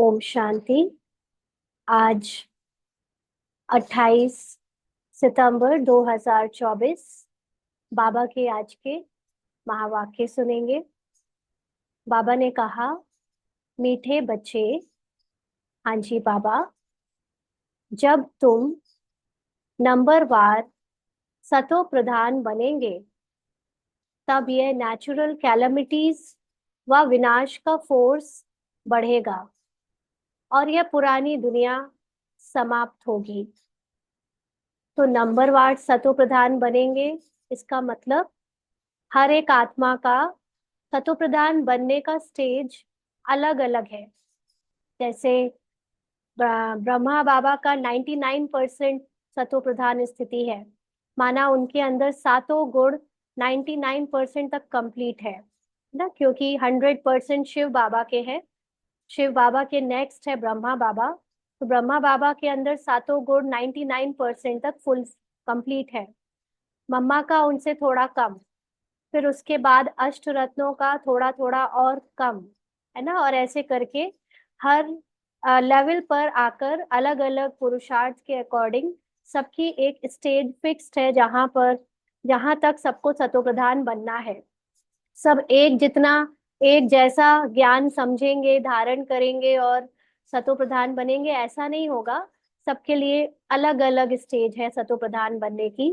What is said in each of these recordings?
ओम शांति। आज 28 सितंबर 2024 बाबा के आज के महावाक्य सुनेंगे। बाबा ने कहा, मीठे बच्चे, हाँ जी बाबा, जब तुम नंबरवार सतो प्रधान बनेंगे तब यह नेचुरल कैलमिटीज व विनाश का फोर्स बढ़ेगा और यह पुरानी दुनिया समाप्त होगी। तो नंबरवार सतो प्रधान बनेंगे, इसका मतलब हर एक आत्मा का सतो प्रधान बनने का स्टेज अलग अलग है। जैसे ब्रह्मा बाबा का 99% सतो प्रधान स्थिति है, माना उनके अंदर सातों गुण 99% तक कंप्लीट है ना, क्योंकि 100% शिव बाबा के हैं। शिव बाबा के नेक्स्ट है ब्रह्मा बाबा, तो ब्रह्मा बाबा के अंदर सातों गुण 99% तक फुल कंप्लीट है। मम्मा का उनसे थोड़ा कम, फिर उसके बाद अष्ट रत्नों का थोड़ा थोड़ा और कम, है ना। और ऐसे करके हर लेवल पर आकर अलग अलग पुरुषार्थ के अकॉर्डिंग सबकी एक स्टेज फिक्स्ड है, जहां तक सबको सतो प्रधान बनना है। सब एक जितना एक जैसा ज्ञान समझेंगे, धारण करेंगे और सतो प्रधान बनेंगे, ऐसा नहीं होगा। सबके लिए अलग अलग स्टेज है सतो प्रधान बनने की।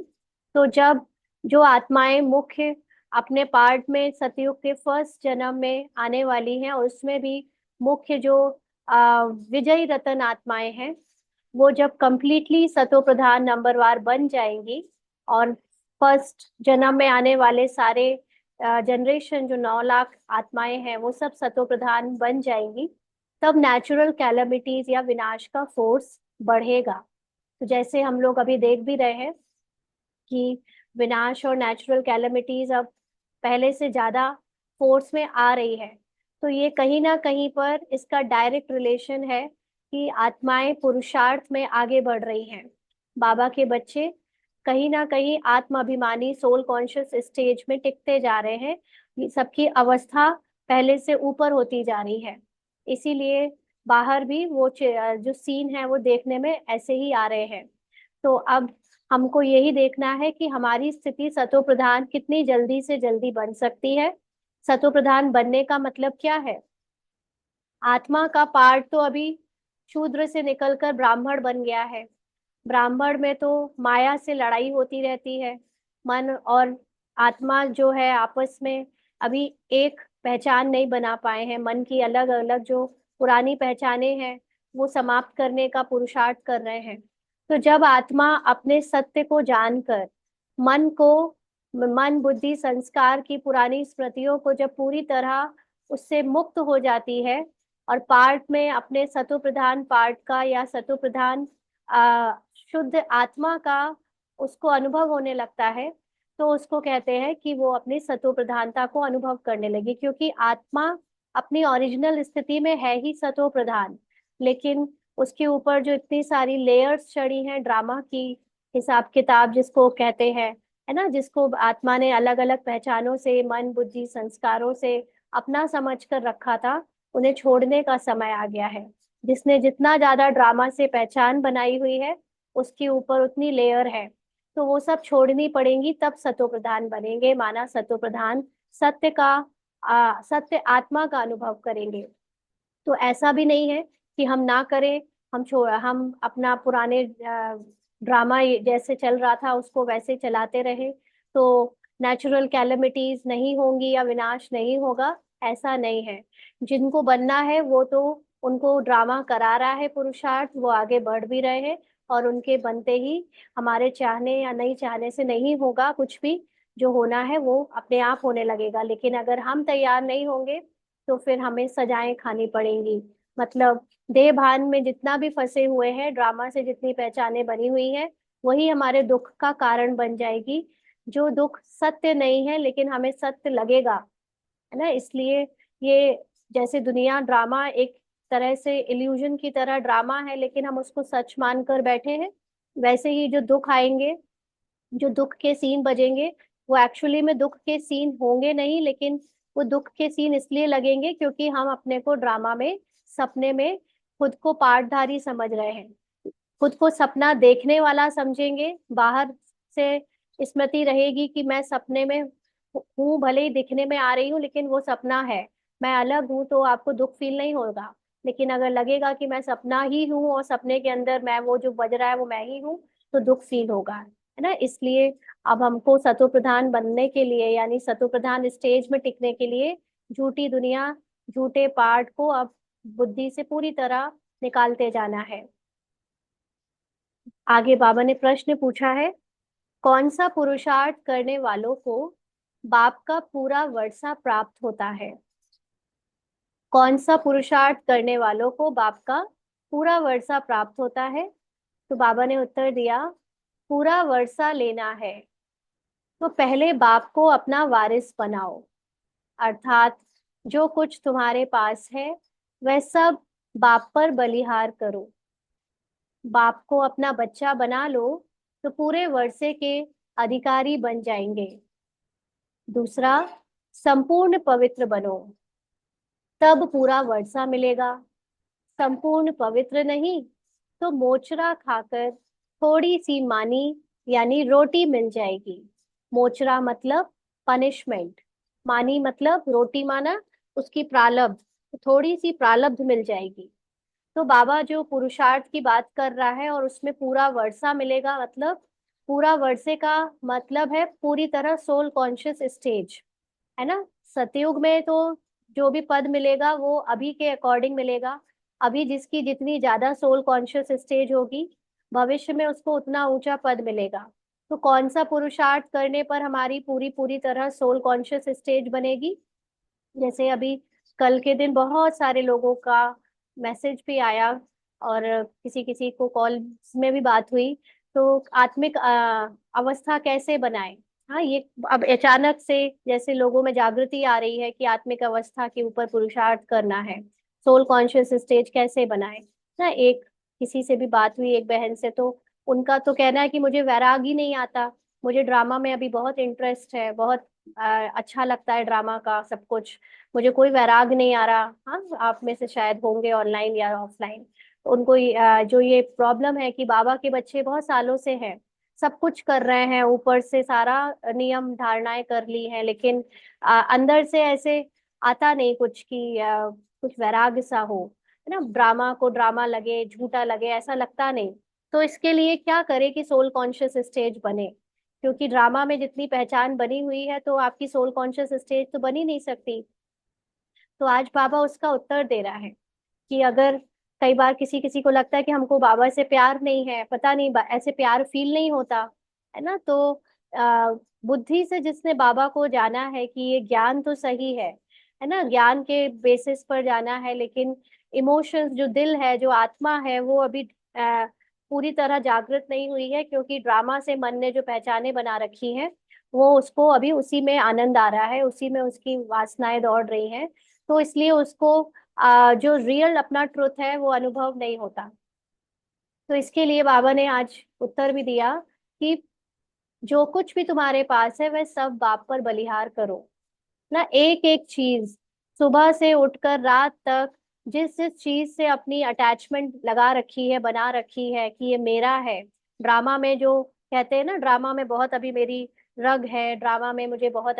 तो जब जो आत्माएं मुख्य अपने पार्ट में सतयुग के फर्स्ट जन्म में आने वाली हैं, और उसमें भी मुख्य जो विजयी रतन आत्माएं हैं, वो जब कंप्लीटली सतो प्रधान नंबरवार बन जाएंगी और फर्स्ट जन्म में आने वाले सारे जनरेशन जो 9 लाख आत्माएं हैं वो सब सतो प्रधान बन जाएंगी, तब नेचुरल कैलमिटीज या विनाश का फोर्स बढ़ेगा। तो जैसे हम लोग अभी देख भी रहे हैं कि विनाश और नेचुरल कैलमिटीज अब पहले से ज्यादा फोर्स में आ रही है। तो ये कहीं ना कहीं पर इसका डायरेक्ट रिलेशन है कि आत्माएं पुरुषार्थ में आगे बढ़ रही हैं। बाबा के बच्चे कहीं ना कहीं आत्म अभिमानी सोल कॉन्शियस स्टेज में टिकते जा रहे हैं। ये सबकी अवस्था पहले से ऊपर होती जा रही है, इसीलिए बाहर भी वो जो सीन है वो देखने में ऐसे ही आ रहे हैं। तो अब हमको यही देखना है कि हमारी स्थिति सतो प्रधान कितनी जल्दी से जल्दी बन सकती है। सतो प्रधान बनने का मतलब क्या है? आत्मा का पार्ट तो अभी शूद्र से निकलकर ब्राह्मण बन गया है। ब्राह्मण में तो माया से लड़ाई होती रहती है। मन और आत्मा जो है आपस में अभी एक पहचान नहीं बना पाए हैं। मन की अलग अलग जो पुरानी पहचाने हैं वो समाप्त करने का पुरुषार्थ कर रहे हैं। तो जब आत्मा अपने सत्य को जानकर मन को मन बुद्धि संस्कार की पुरानी स्मृतियों को जब पूरी तरह उससे मुक्त हो जाती है और पार्ट में अपने सतो प्रधान पार्ट का या सतो प्रधान शुद्ध आत्मा का उसको अनुभव होने लगता है, तो उसको कहते हैं कि वो अपनी सतो प्रधानता को अनुभव करने लगी, क्योंकि आत्मा अपनी ओरिजिनल स्थिति में है ही सतो प्रधान। लेकिन उसके ऊपर जो इतनी सारी लेयर्स चढ़ी हैं ड्रामा की हिसाब किताब जिसको कहते हैं, है ना, जिसको आत्मा ने अलग अलग पहचानों से मन बुद्धि संस्कारों से अपना समझ कर रखा था, उन्हें छोड़ने का समय आ गया है। जिसने जितना ज्यादा ड्रामा से पहचान बनाई हुई है उसके ऊपर उतनी लेयर है, तो वो सब छोड़नी पड़ेंगी, तब सतो प्रधान बनेंगे। माना सतो प्रधान सत्य का सत्य आत्मा का अनुभव करेंगे। तो ऐसा भी नहीं है कि हम ना करें, हम अपना पुराने ड्रामा जैसे चल रहा था उसको वैसे चलाते रहे तो नेचुरल कैलेमिटीज नहीं होंगी या विनाश नहीं होगा, ऐसा नहीं है। जिनको बनना है वो तो उनको ड्रामा करा रहा है पुरुषार्थ, वो आगे बढ़ भी रहे हैं। और उनके बनते ही हमारे चाहने या नहीं चाहने से नहीं होगा कुछ भी। जो होना है वो अपने आप होने लगेगा, लेकिन अगर हम तैयार नहीं होंगे तो फिर हमें सजाएं खानी पड़ेंगी। मतलब देह भान में जितना भी फंसे हुए हैं, ड्रामा से जितनी पहचाने बनी हुई हैं, वही हमारे दुख का कारण बन जाएगी। जो दुख सत्य नहीं है लेकिन हमें सत्य लगेगा, है ना। इसलिए ये जैसे दुनिया ड्रामा एक तरह से इल्यूजन की तरह ड्रामा है, लेकिन हम उसको सच मानकर बैठे हैं, वैसे ही जो दुख आएंगे, जो दुख के सीन बजेंगे, वो एक्चुअली में दुख के सीन होंगे नहीं, लेकिन वो दुख के सीन इसलिए लगेंगे क्योंकि हम अपने को ड्रामा में सपने में खुद को पाठधारी समझ रहे हैं, खुद को सपना देखने वाला समझेंगे। बाहर से स्मृति रहेगी कि मैं सपने में हूँ, भले ही दिखने में आ रही हूँ लेकिन वो सपना है, मैं अलग हूँ, तो आपको दुख फील नहीं होगा। लेकिन अगर लगेगा कि मैं सपना ही हूँ और सपने के अंदर मैं, वो जो बज रहा है वो मैं ही हूँ, तो दुख फील होगा, है ना। इसलिए अब हमको सतो प्रधान बनने के लिए, यानी सतो प्रधान स्टेज में टिकने के लिए, झूठी दुनिया, झूठे पाठ को अब बुद्धि से पूरी तरह निकालते जाना है। आगे बाबा ने प्रश्न पूछा है, कौन सा पुरुषार्थ करने वालों को बाप का पूरा वर्षा प्राप्त होता है? कौन सा पुरुषार्थ करने वालों को बाप का पूरा वर्षा प्राप्त होता है? तो बाबा ने उत्तर दिया, पूरा वर्षा लेना है तो पहले बाप को अपना वारिस बनाओ, अर्थात जो कुछ तुम्हारे पास है वह सब बाप पर बलिहार करो। बाप को अपना बच्चा बना लो तो पूरे वर्षे के अधिकारी बन जाएंगे। दूसरा, संपूर्ण पवित्र बनो, तब पूरा वर्षा मिलेगा। संपूर्ण पवित्र नहीं तो मोचरा खाकर थोड़ी सी मानी यानी रोटी मिल जाएगी। मोचरा मतलब पनिशमेंट, मानी मतलब रोटी, माना उसकी प्रालब्ध, तो थोड़ी सी प्रालब्ध मिल जाएगी। तो बाबा जो पुरुषार्थ की बात कर रहा है और उसमें पूरा वर्षा मिलेगा, मतलब पूरा वर्षे का मतलब है पूरी तरह सोल कॉन्शियस स्टेज, है ना। सतयुग में तो जो भी पद मिलेगा वो अभी के अकॉर्डिंग मिलेगा। अभी जिसकी जितनी ज्यादा सोल कॉन्शियस स्टेज होगी, भविष्य में उसको उतना ऊंचा पद मिलेगा। तो कौन सा पुरुषार्थ करने पर हमारी पूरी पूरी तरह सोल कॉन्शियस स्टेज बनेगी? जैसे अभी कल के दिन बहुत सारे लोगों का मैसेज भी आया और किसी किसी को कॉल में भी बात हुई, तो आत्मिक अवस्था कैसे बनाए। हाँ, ये अब अचानक से जैसे लोगों में जागृति आ रही है कि आत्मिक अवस्था के ऊपर पुरुषार्थ करना है, सोल कॉन्शियस स्टेज कैसे बनाए ना। एक किसी से भी बात हुई, एक बहन से, तो उनका तो कहना है कि मुझे वैराग ही नहीं आता, मुझे ड्रामा में अभी बहुत इंटरेस्ट है, बहुत अच्छा लगता है ड्रामा का सब कुछ, मुझे कोई वैराग नहीं आ रहा। हाँ, आप में से शायद होंगे ऑनलाइन या ऑफलाइन, तो उनको जो ये प्रॉब्लम है कि बाबा के बच्चे बहुत सालों से हैं, सब कुछ कर रहे हैं, ऊपर से सारा नियम धारणाएं कर ली हैं, लेकिन अंदर से ऐसे आता नहीं कुछ कि कुछ वैराग सा हो, है ना। ड्रामा को ड्रामा लगे, झूठा लगे, ऐसा लगता नहीं। तो इसके लिए क्या करे कि सोल कॉन्शियस स्टेज बने, क्योंकि ड्रामा में जितनी पहचान बनी हुई है तो आपकी सोल कॉन्शियस स्टेज तो बन ही नहीं सकती। तो आज बाबा उसका उत्तर दे रहा है कि अगर कई बार किसी किसी को लगता है कि हमको बाबा से प्यार नहीं है, पता नहीं ऐसे प्यार फील नहीं होता, है ना। तो आ, बुद्धि से जिसने बाबा को जाना है कि ये ज्ञान तो सही है ना, ज्ञान के बेसिस पर जाना है, लेकिन इमोशंस, जो दिल है, जो आत्मा है, वो अभी पूरी तरह जागृत नहीं हुई है, क्योंकि ड्रामा से मन ने जो पहचाने बना रखी हैं, वो उसको अभी उसी में आनंद आ रहा है, उसी में उसकी वासनाएं दौड़ रही हैं। तो इसलिए उसको जो रियल अपना ट्रुथ है वो अनुभव नहीं होता। तो इसके लिए बाबा ने आज उत्तर भी दिया कि जो कुछ भी तुम्हारे पास है वह सब बाप पर बलिहार करो ना। एक एक चीज, सुबह से उठकर रात तक जिस जिस चीज से अपनी अटैचमेंट लगा रखी है, बना रखी है कि ये मेरा है, ड्रामा में जो कहते हैं ना, ड्रामा में बहुत अभी मेरी रग है, ड्रामा में मुझे बहुत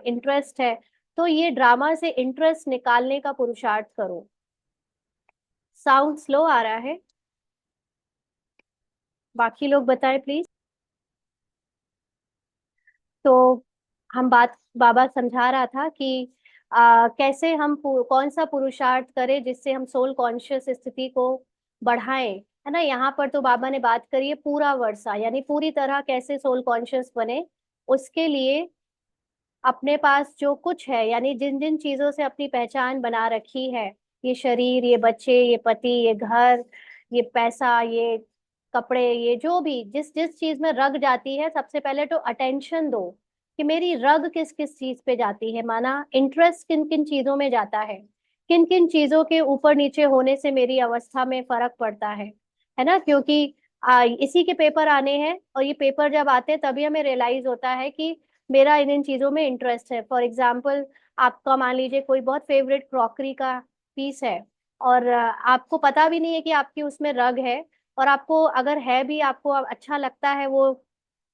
इंटरेस्ट है, तो ये ड्रामा से इंटरेस्ट निकालने का पुरुषार्थ करो। साउंड स्लो आ रहा है, बाकी लोग बताएं प्लीज। तो हम बात, बाबा समझा रहा था कि कैसे हम कौन सा पुरुषार्थ करें जिससे हम सोल कॉन्शियस स्थिति को बढ़ाएं, है ना। यहाँ पर तो बाबा ने बात करी है पूरा वर्षा, यानी पूरी तरह कैसे सोल कॉन्शियस बने। उसके लिए अपने पास जो कुछ है, यानी जिन जिन चीजों से अपनी पहचान बना रखी है, ये शरीर, ये बच्चे, ये पति, ये घर, ये पैसा, ये कपड़े, ये जो भी जिस जिस चीज में रग जाती है, सबसे पहले तो अटेंशन दो कि मेरी रग किस किस चीज पे जाती है, माना इंटरेस्ट किन किन चीजों में जाता है, किन किन चीजों के ऊपर नीचे होने से मेरी अवस्था में फर्क पड़ता है ना। क्योंकि इसी के पेपर आने हैं, और ये पेपर जब आते हैं तभी हमें रियलाइज होता है कि मेरा इन इन चीजों में इंटरेस्ट है। फॉर एग्जाम्पल, आपका मान लीजिए कोई बहुत फेवरेट क्रॉकरी का पीस है, और आपको पता भी नहीं है कि आपकी उसमें रग है। और आपको अगर है भी, आपको अच्छा लगता है वो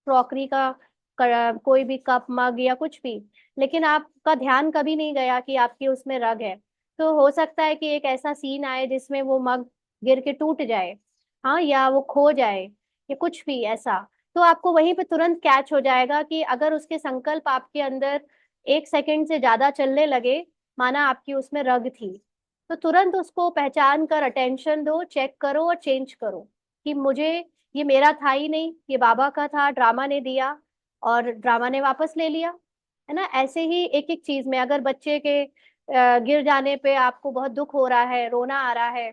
क्रॉकरी का कोई भी कप मग या कुछ भी, लेकिन आपका ध्यान कभी नहीं गया कि आपकी उसमें रग है। तो हो सकता है कि एक ऐसा सीन आए जिसमें वो मग गिर के टूट जाए, हाँ, या वो खो जाए, या कुछ भी ऐसा। तो आपको वहीं पे तुरंत कैच हो जाएगा कि अगर उसके संकल्प आपके अंदर 1 सेकंड से ज्यादा चलने लगे, माना आपकी उसमें रग थी, तो तुरंत उसको पहचान कर अटेंशन दो, चेक करो और चेंज करो कि मुझे, ये मेरा था ही नहीं, ये बाबा का था, ड्रामा ने दिया और ड्रामा ने वापस ले लिया। है ना? ऐसे ही एक एक चीज में, अगर बच्चे के गिर जाने पे आपको बहुत दुख हो रहा है, रोना आ रहा है,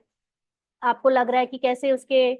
आपको लग रहा है कि कैसे उसके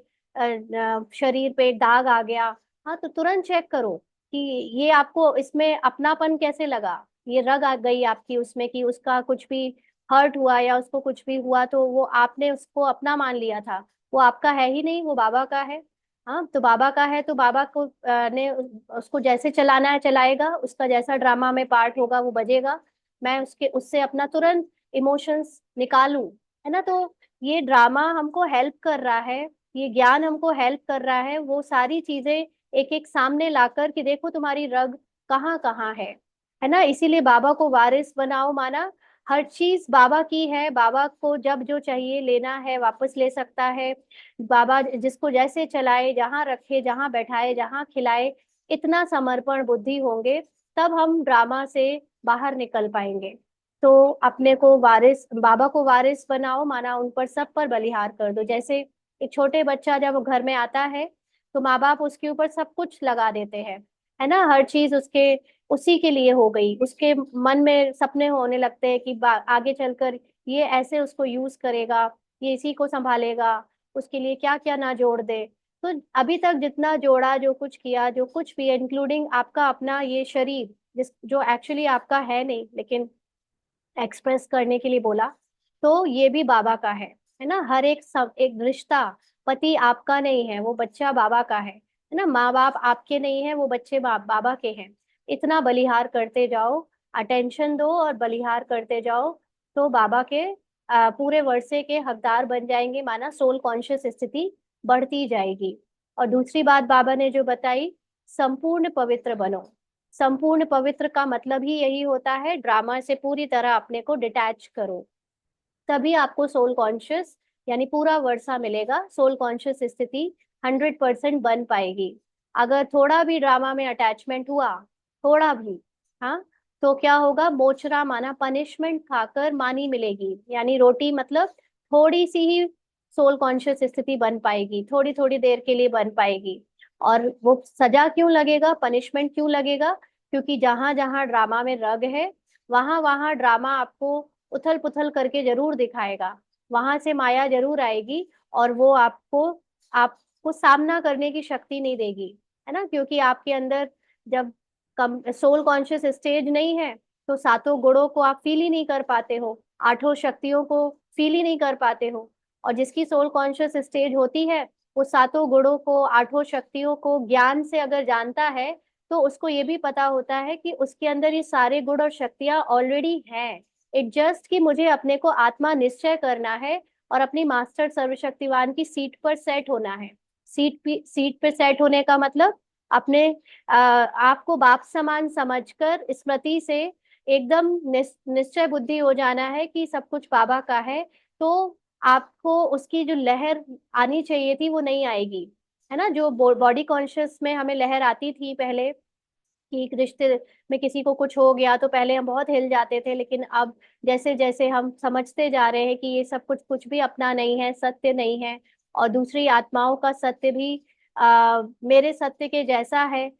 शरीर पे एक दाग आ गया, हाँ, तो तुरंत चेक करो कि ये आपको इसमें अपनापन कैसे लगा। ये रग आ गई आपकी उसमें कि उसका कुछ भी हर्ट हुआ या उसको कुछ भी हुआ तो वो आपने उसको अपना मान लिया था। वो आपका है ही नहीं, वो बाबा का है। हाँ, तो बाबा का है तो बाबा को ने उसको जैसे चलाना है चलाएगा, उसका जैसा ड्रामा में पार्ट होगा वो बजेगा। मैं उसके उससे अपना तुरंत इमोशंस निकालूं। है ना? तो ये ड्रामा हमको हेल्प कर रहा है, ये ज्ञान हमको हेल्प कर रहा है, वो सारी चीजें एक एक सामने लाकर कि देखो तुम्हारी रग कहाँ कहाँ है ना? इसीलिए बाबा को वारिस बनाओ, माना हर चीज बाबा की है, बाबा को जब जो चाहिए लेना है वापस ले सकता है। बाबा जिसको जैसे चलाए, जहां रखे, जहां बैठाए, जहां खिलाए, इतना समर्पण बुद्धि होंगे, तब हम ड्रामा से बाहर निकल पाएंगे। तो अपने को वारिस, बाबा को वारिस बनाओ, माना उन पर सब पर बलिहार कर दो। जैसे एक छोटे बच्चा जब घर में आता है तो माँ बाप उसके ऊपर सब कुछ लगा देते हैं, है ना? हर चीज उसके, उसी के लिए हो गई, उसके मन में सपने होने लगते हैं कि आगे चलकर ये ऐसे उसको यूज करेगा, ये इसी को संभालेगा, उसके लिए क्या क्या ना जोड़ दे। तो अभी तक जितना जोड़ा, जो कुछ किया, जो कुछ भी, इंक्लूडिंग आपका अपना ये शरीर, जिस जो एक्चुअली आपका है नहीं लेकिन एक्सप्रेस करने के लिए बोला, तो ये भी बाबा का है ना? हर एक सब एक रिश्ता, पति आपका नहीं है, वो बच्चा बाबा का है ना? माँ बाप आपके नहीं है, वो बच्चे बाबा के हैं। इतना बलिहार करते जाओ, अटेंशन दो और बलिहार करते जाओ, तो बाबा के पूरे वर्षे के हकदार बन जाएंगे, माना सोल कॉन्शियस स्थिति बढ़ती जाएगी। और दूसरी बात बाबा ने जो बताई, संपूर्ण पवित्र बनो। संपूर्ण पवित्र का मतलब ही यही होता है, ड्रामा से पूरी तरह अपने को डिटैच करो, तभी आपको सोल कॉन्शियस यानी पूरा वर्षा मिलेगा, सोल कॉन्शियस स्थिति 100% बन पाएगी। अगर थोड़ा भी ड्रामा में अटैचमेंट हुआ, थोड़ा भी, हाँ, तो क्या होगा? मोचरा माना पनिशमेंट खाकर मानी मिलेगी, यानी रोटी मतलब थोड़ी सी ही सोल कॉन्शियस स्थिति बन पाएगी, थोड़ी थोड़ी देर के लिए बन पाएगी। और वो सजा क्यों लगेगा, पनिशमेंट क्यों लगेगा? क्योंकि जहां जहां ड्रामा में रग है, वहां वहां ड्रामा आपको उथल पुथल करके जरूर दिखाएगा, वहां से माया जरूर आएगी, और वो आपको सामना करने की शक्ति नहीं देगी। है ना? क्योंकि आपके अंदर जब कम सोल कॉन्शियस स्टेज नहीं है, तो सातों गुणों को आप फील ही नहीं कर पाते हो, आठों शक्तियों को फील ही नहीं कर पाते हो। और जिसकी सोल कॉन्शियस स्टेज होती है, वो सातों गुणों को, आठों शक्तियों को ज्ञान से अगर जानता है, तो उसको ये भी पता होता है कि उसके अंदर ये सारे गुण और शक्तियां ऑलरेडी हैं। इट जस्ट कि मुझे अपने को आत्मा निश्चय करना है और अपनी मास्टर सर्वशक्तिवान की सीट पर सेट होना है। सीट पे सेट होने का मतलब अपने आपको बाप समान समझकर स्मृति से एकदम निश्चय बुद्धि हो जाना है कि सब कुछ बाबा का है। तो आपको उसकी जो लहर आनी चाहिए थी वो नहीं आएगी। है ना? जो बॉडी कॉन्शियस में हमें लहर आती थी पहले, कि एक रिश्ते में किसी को कुछ हो गया तो पहले हम बहुत हिल जाते थे, लेकिन अब जैसे जैसे हम समझते जा रहे हैं कि ये सब कुछ कुछ भी अपना नहीं है, सत्य नहीं है, और दूसरी आत्माओं का सत्य भी मेरे सत्य के जैसा है।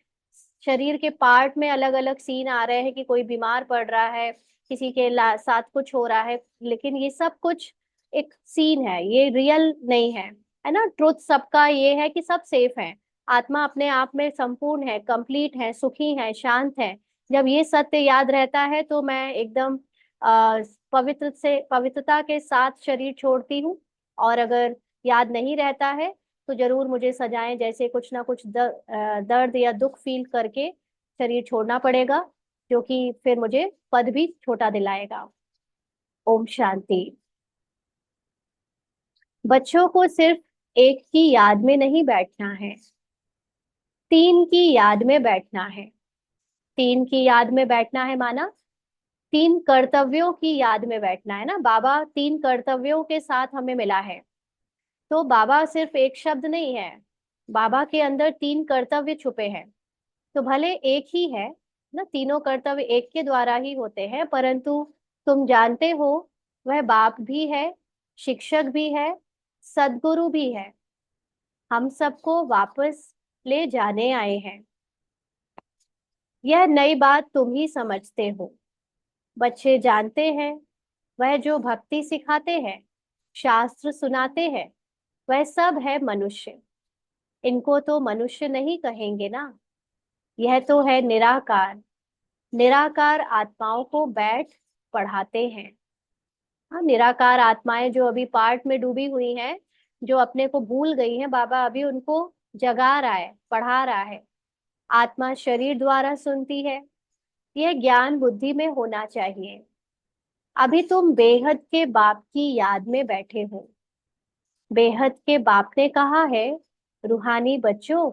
शरीर के पार्ट में अलग अलग सीन आ रहे हैं कि कोई बीमार पड़ रहा है, किसी के साथ कुछ हो रहा है, लेकिन ये सब कुछ एक सीन है, ये रियल नहीं है ना? ट्रुथ सबका ये है कि सब सेफ है, आत्मा अपने आप में संपूर्ण है, कंप्लीट है, सुखी है, शांत है। जब ये सत्य याद रहता है तो मैं एकदम पवित्र से पवित्रता के साथ शरीर छोड़ती हूँ। और अगर याद नहीं रहता है तो जरूर मुझे सजाएं जैसे कुछ ना कुछ दर्द या दुख फील करके शरीर छोड़ना पड़ेगा, जो कि फिर मुझे पद भी छोटा दिलाएगा। ओम शांति। बच्चों को सिर्फ एक की याद में नहीं बैठना है, तीन की याद में बैठना है। तीन की याद में बैठना है माना तीन कर्तव्यों की याद में बैठना है ना। बाबा तीन कर्तव्यों के साथ हमें मिला है। तो बाबा सिर्फ एक शब्द नहीं है, बाबा के अंदर तीन कर्तव्य छुपे हैं। तो भले एक ही है ना, तीनों कर्तव्य एक के द्वारा ही होते हैं, परंतु तुम जानते हो वह बाप भी है, शिक्षक भी है, सदगुरु भी है। हम सबको वापस ले जाने आए हैं। यह नई बात तुम ही समझते हो। बच्चे जानते हैं वह जो भक्ति सिखाते हैं, शास्त्र सुनाते हैं, वह सब है मनुष्य। इनको तो मनुष्य नहीं कहेंगे ना, यह तो है निराकार। निराकार आत्माओं को बैठ पढ़ाते हैं। हाँ, निराकार आत्माएं जो अभी पाठ में डूबी हुई हैं, जो अपने को भूल गई हैं, बाबा अभी उनको जगा रहा है, पढ़ा रहा है। आत्मा शरीर द्वारा सुनती है, यह ज्ञान बुद्धि में होना चाहिए। अभी तुम बेहद के बाप की याद में बैठे हो। बेहद के बाप ने कहा है, रूहानी बच्चों,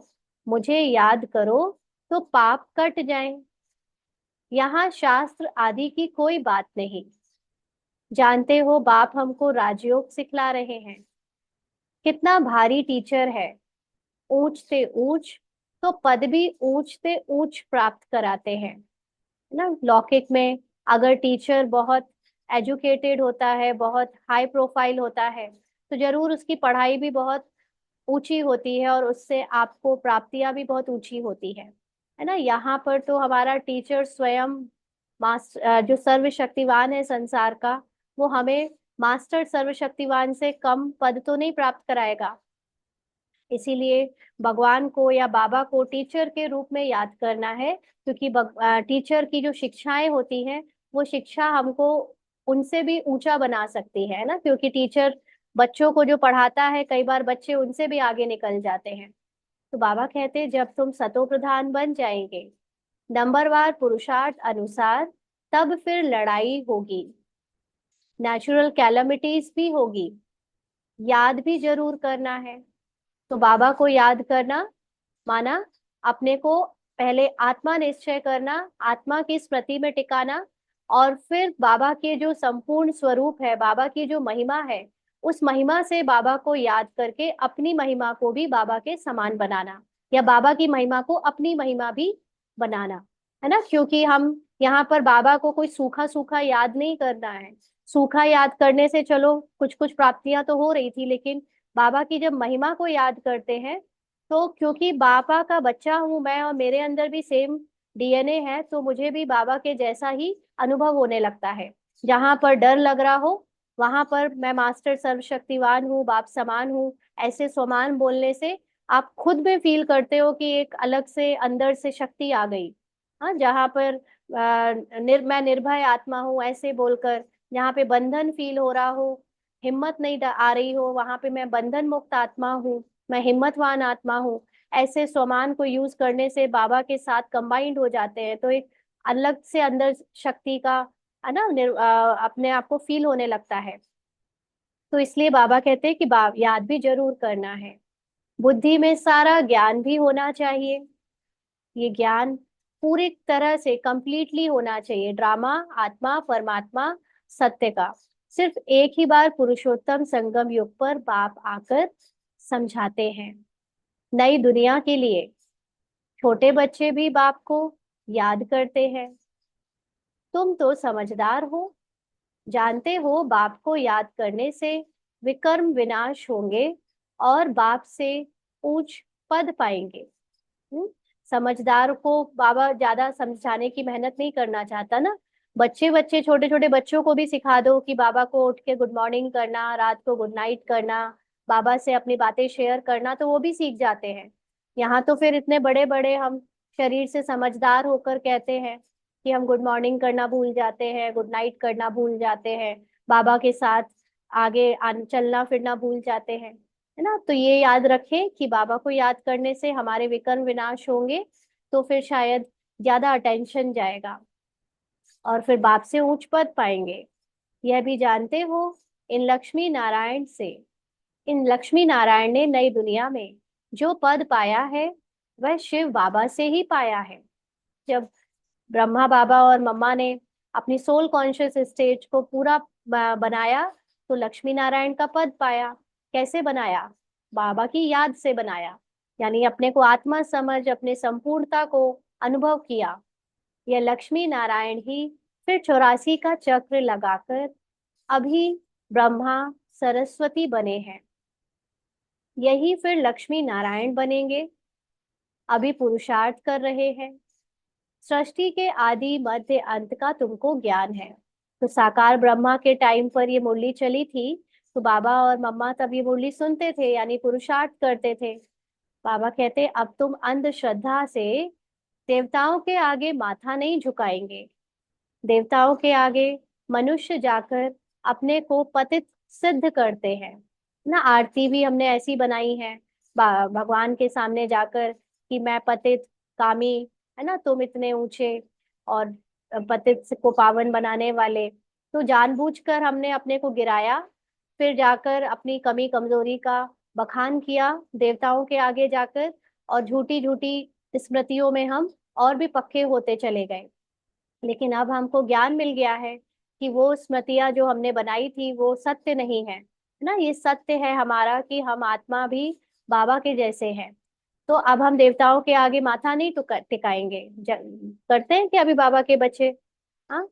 मुझे याद करो तो पाप कट जाएं। यहाँ शास्त्र आदि की कोई बात नहीं। जानते हो बाप हमको राजयोग सिखला रहे हैं। कितना भारी टीचर है, ऊंच से ऊंच, तो पद भी ऊंच से ऊंच प्राप्त कराते हैं, है ना। लौकिक में अगर टीचर बहुत एजुकेटेड होता है, बहुत हाई प्रोफाइल होता है, तो जरूर उसकी पढ़ाई भी बहुत ऊंची होती है और उससे आपको प्राप्तियां भी बहुत ऊंची होती है ना। यहाँ पर तो हमारा टीचर स्वयं जो सर्वशक्तिवान है संसार का, वो हमें मास्टर सर्वशक्तिवान से कम पद तो नहीं प्राप्त कराएगा। इसीलिए भगवान को या बाबा को टीचर के रूप में याद करना है, क्योंकि टीचर की जो शिक्षाएं होती हैं, वो शिक्षा हमको उनसे भी ऊंचा बना सकती है ना। क्योंकि टीचर बच्चों को जो पढ़ाता है, कई बार बच्चे उनसे भी आगे निकल जाते हैं। तो बाबा कहते हैं जब तुम सतो प्रधान बन जाएंगे, नंबरवार पुरुषार्थ अनुसार, तब फिर लड़ाई होगी, नेचुरल कैलामिटीज भी होगी, याद भी जरूर करना है। तो बाबा को याद करना माना अपने को पहले आत्मा निश्चय करना, आत्मा की स्मृति में टिकाना, और फिर बाबा के जो संपूर्ण स्वरूप है, बाबा की जो महिमा है, उस महिमा से बाबा को याद करके अपनी महिमा को भी बाबा के समान बनाना, या बाबा की महिमा को अपनी महिमा भी बनाना, है ना। क्योंकि हम यहाँ पर बाबा को कोई सूखा सूखा याद नहीं करना है। सूखा याद करने से चलो कुछ कुछ प्राप्तियां तो हो रही थी, लेकिन बाबा की जब महिमा को याद करते हैं, तो क्योंकि बाबा का बच्चा हूं मैं और मेरे अंदर भी सेम डीएनए है, तो मुझे भी बाबा के जैसा ही अनुभव होने लगता है। जहां पर डर लग रहा हो, वहां पर मैं मास्टर सर्वशक्तिवान हूँ, बाप समान हूँ, ऐसे स्वमान बोलने से आप खुद में फील करते हो कि एक अलग से अंदर से शक्ति आ गई। हाँ, जहाँ पर मैं निर्भय आत्मा हूँ ऐसे बोलकर, जहाँ पे बंधन फील हो रहा हो, हिम्मत नहीं आ रही हो, वहां पे मैं बंधन मुक्त आत्मा हूँ, मैं हिम्मतवान आत्मा हूँ, ऐसे स्वमान को यूज करने से बाबा के साथ कंबाइंड हो जाते हैं, तो एक अलग से अंदर शक्ति का, है ना, अपने आप को फील होने लगता है। तो इसलिए बाबा कहते हैं कि याद भी जरूर करना है। बुद्धि में सारा ज्ञान भी होना चाहिए। ये ज्ञान पूरी तरह से कंप्लीटली होना चाहिए। ड्रामा आत्मा परमात्मा सत्य का सिर्फ एक ही बार पुरुषोत्तम संगम युग पर बाप आकर समझाते हैं, नई दुनिया के लिए। छोटे बच्चे भी बाप को याद करते हैं। तुम तो समझदार हो, जानते हो बाप को याद करने से विकर्म विनाश होंगे और बाप से ऊंच पद पाएंगे। हम्म, समझदार को बाबा ज्यादा समझाने की मेहनत नहीं करना चाहता ना। बच्चे बच्चे छोटे छोटे बच्चों को भी सिखा दो कि बाबा को उठ के गुड मॉर्निंग करना, रात को गुड नाइट करना, बाबा से अपनी बातें शेयर करना, तो वो भी सीख जाते हैं। यहाँ तो फिर इतने बड़े बड़े हम शरीर से समझदार होकर कहते हैं कि हम गुड मॉर्निंग करना भूल जाते हैं, गुड नाइट करना भूल जाते हैं, बाबा के साथ आगे चलना फिरना भूल जाते हैं, है ना। तो ये याद रखें कि बाबा को याद करने से हमारे विकर्म विनाश होंगे, तो फिर शायद ज्यादा अटेंशन जाएगा और फिर बाप से ऊंच पद पाएंगे। यह भी जानते हो इन लक्ष्मी नारायण से, इन लक्ष्मी नारायण ने नई दुनिया में जो पद पाया है वह शिव बाबा से ही पाया है। जब ब्रह्मा बाबा और मम्मा ने अपनी सोल कॉन्शियस स्टेज को पूरा बनाया तो लक्ष्मी नारायण का पद पाया। कैसे बनाया? बाबा की याद से बनाया, यानी अपने को आत्मा समझ अपने संपूर्णता को अनुभव किया। यह लक्ष्मी नारायण ही फिर 84 का चक्र लगाकर अभी ब्रह्मा सरस्वती बने हैं। यही फिर लक्ष्मी नारायण बनेंगे। अभी पुरुषार्थ कर रहे हैं। सृष्टि के आदि मध्य अंत का तुमको ज्ञान है। तो साकार ब्रह्मा के टाइम पर ये मुरली चली थी, तो बाबा और मम्मा तब ये मुरली सुनते थे, यानी पुरुषार्थ करते थे। बाबा कहते अब तुम अंधश्रद्धा से देवताओं के आगे माथा नहीं झुकाएंगे। देवताओं के आगे मनुष्य जाकर अपने को पतित सिद्ध करते हैं ना। आरती भी हमने ऐसी बनाई है, भगवान के सामने जाकर कि मैं पतित कामी, है ना, तुम इतने ऊंचे, और पतित को पावन बनाने वाले। तो जानबूझकर हमने अपने को गिराया, फिर जाकर अपनी कमी कमजोरी का बखान किया देवताओं के आगे जाकर, और झूठी झूठी स्मृतियों में हम और भी पक्के होते चले गए। लेकिन अब हमको ज्ञान मिल गया है कि वो स्मृतियां जो हमने बनाई थी वो सत्य नहीं है, है ना। ये सत्य है हमारा कि हम आत्मा भी बाबा के जैसे हैं। तो अब हम देवताओं के आगे माथा नहीं टिकाएंगे। करते हैं कि अभी बाबा के बच्चे, हाँ,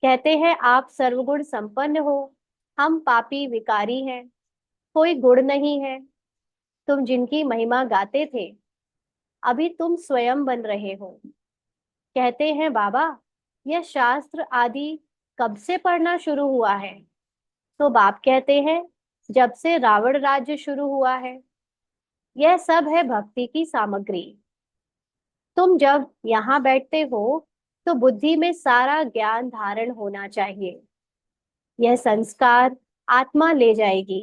कहते हैं आप सर्वगुण संपन्न हो, हम पापी विकारी हैं, कोई गुण नहीं है। तुम जिनकी महिमा गाते थे अभी तुम स्वयं बन रहे हो। कहते हैं बाबा यह शास्त्र आदि कब से पढ़ना शुरू हुआ है? तो बाप कहते हैं जब से रावण राज्य शुरू हुआ है। यह सब है भक्ति की सामग्री। तुम जब यहाँ बैठते हो तो बुद्धि में सारा ज्ञान धारण होना चाहिए। यह संस्कार आत्मा ले जाएगी।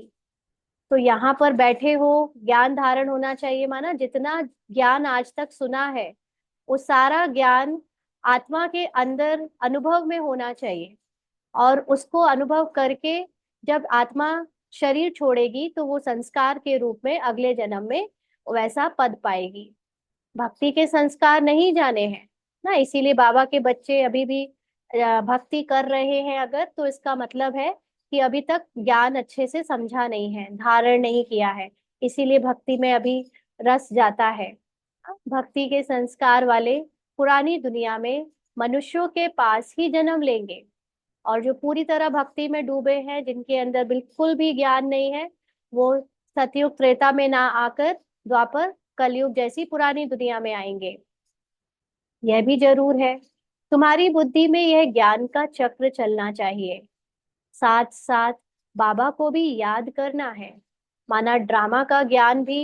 तो यहाँ पर बैठे हो, ज्ञान धारण होना चाहिए, माना जितना ज्ञान आज तक सुना है वो सारा ज्ञान आत्मा के अंदर अनुभव में होना चाहिए। और उसको अनुभव करके जब आत्मा शरीर छोड़ेगी तो वो संस्कार के रूप में अगले जन्म में वैसा पद पाएगी। भक्ति के संस्कार नहीं जाने हैं ना, इसीलिए बाबा के बच्चे अभी भी भक्ति कर रहे हैं अगर, तो इसका मतलब है कि अभी तक ज्ञान अच्छे से समझा नहीं है, धारण नहीं किया है, इसीलिए भक्ति में अभी रस जाता है। भक्ति के संस्कार वाले पुरानी दुनिया में मनुष्यों के पास ही जन्म लेंगे, और जो पूरी तरह भक्ति में डूबे हैं जिनके अंदर बिल्कुल भी ज्ञान नहीं है, वो सतयुग त्रेता में ना आकर द्वापर कलयुग जैसी पुरानी दुनिया में आएंगे। यह भी जरूर है तुम्हारी बुद्धि में यह ज्ञान का चक्र चलना चाहिए। साथ साथ बाबा को भी याद करना है। माना ड्रामा का ज्ञान भी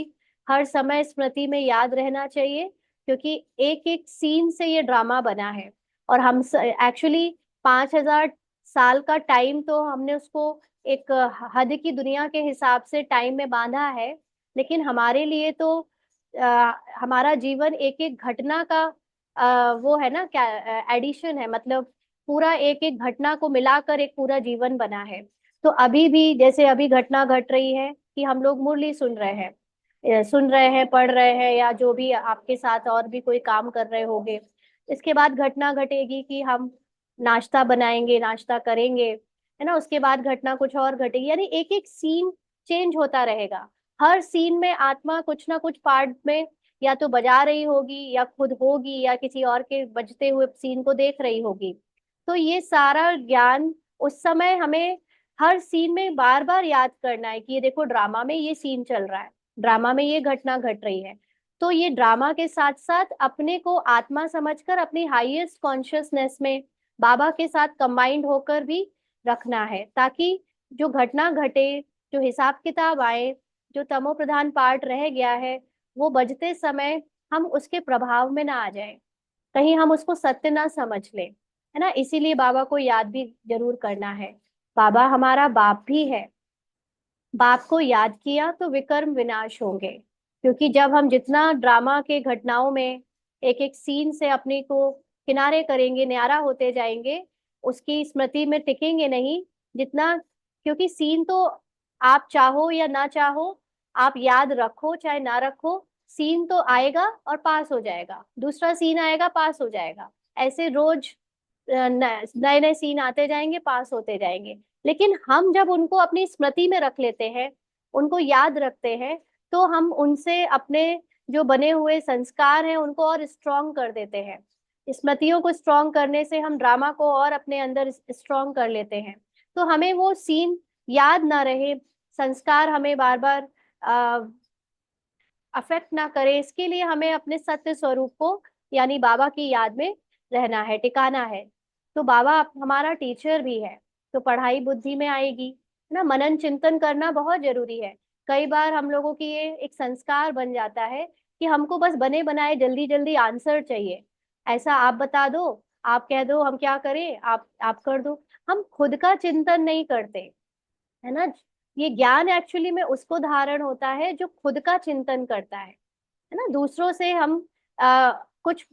हर समय स्मृति में याद रहना चाहिए, क्योंकि एक एक सीन से ये ड्रामा बना है। और हम एक्चुअली 5000 साल का टाइम तो हमने उसको एक हद की दुनिया के हिसाब से टाइम में बांधा है, लेकिन हमारे लिए तो हमारा जीवन एक एक घटना का वो है ना, क्या एडिशन है, मतलब पूरा एक एक घटना को मिलाकर एक पूरा जीवन बना है। तो अभी भी जैसे अभी घटना घट रही है कि हम लोग मुरली सुन रहे हैं, सुन रहे हैं, पढ़ रहे हैं, या जो भी आपके साथ और भी कोई काम कर रहे होंगे। इसके बाद घटना घटेगी कि हम नाश्ता बनाएंगे, नाश्ता करेंगे, है ना। उसके बाद घटना कुछ और घटेगी, यानी एक एक सीन चेंज होता रहेगा। हर सीन में आत्मा कुछ ना कुछ पार्ट में या तो बजा रही होगी, या खुद होगी, या किसी और के बजते हुए सीन को देख रही होगी। तो ये सारा ज्ञान उस समय हमें हर सीन में बार बार याद करना है कि ये देखो ड्रामा में ये सीन चल रहा है, ड्रामा में ये घटना घट रही है। तो ये ड्रामा के साथ साथ अपने को आत्मा समझकर अपनी हाईएस्ट कॉन्शियसनेस में बाबा के साथ कंबाइंड होकर भी रखना है, ताकि जो घटना घटे, जो हिसाब किताब आए, जो तमो प्रधान पार्ट रह गया है, वो बजते समय हम उसके प्रभाव में ना आ जाए, कहीं हम उसको सत्य ना समझ ले, है ना। इसीलिए बाबा को याद भी जरूर करना है। बाबा हमारा बाप भी है। बाप को याद किया तो विकर्म विनाश होंगे, क्योंकि जब हम जितना ड्रामा के घटनाओं में एक एक सीन से अपने को किनारे करेंगे, न्यारा होते जाएंगे, उसकी स्मृति में टिकेंगे नहीं जितना, क्योंकि सीन तो आप चाहो या ना चाहो, आप याद रखो चाहे ना रखो, सीन तो आएगा और पास हो जाएगा, दूसरा सीन आएगा पास हो जाएगा। ऐसे रोज नए नए सीन आते जाएंगे, पास होते जाएंगे। लेकिन हम जब उनको अपनी स्मृति में रख लेते हैं, उनको याद रखते हैं, तो हम उनसे अपने जो बने हुए संस्कार हैं उनको और स्ट्रॉन्ग कर देते हैं। स्मृतियों को स्ट्रॉन्ग करने से हम ड्रामा को और अपने अंदर स्ट्रॉन्ग कर लेते हैं। तो हमें वो सीन याद ना रहे, संस्कार हमें बार बार अफेक्ट ना करे, इसके लिए हमें अपने सत्य स्वरूप को यानी बाबा की याद में रहना है, टिकाना है। तो बाबा हमारा टीचर भी है, तो पढ़ाई बुद्धि में आएगी, है ना। मनन चिंतन करना बहुत जरूरी है। कई बार हम लोगों की ये एक संस्कार बन जाता है कि हमको बस बने बनाए जल्दी जल्दी आंसर चाहिए। ऐसा आप बता दो, आप कह दो, हम क्या करें, आप कर दो। हम खुद का चिंतन नहीं करते, है ना। ये ज्ञान एक्चुअली में उसको धारण होता है जो खुद का चिंतन करता है ना। दूसरों से हम कुछ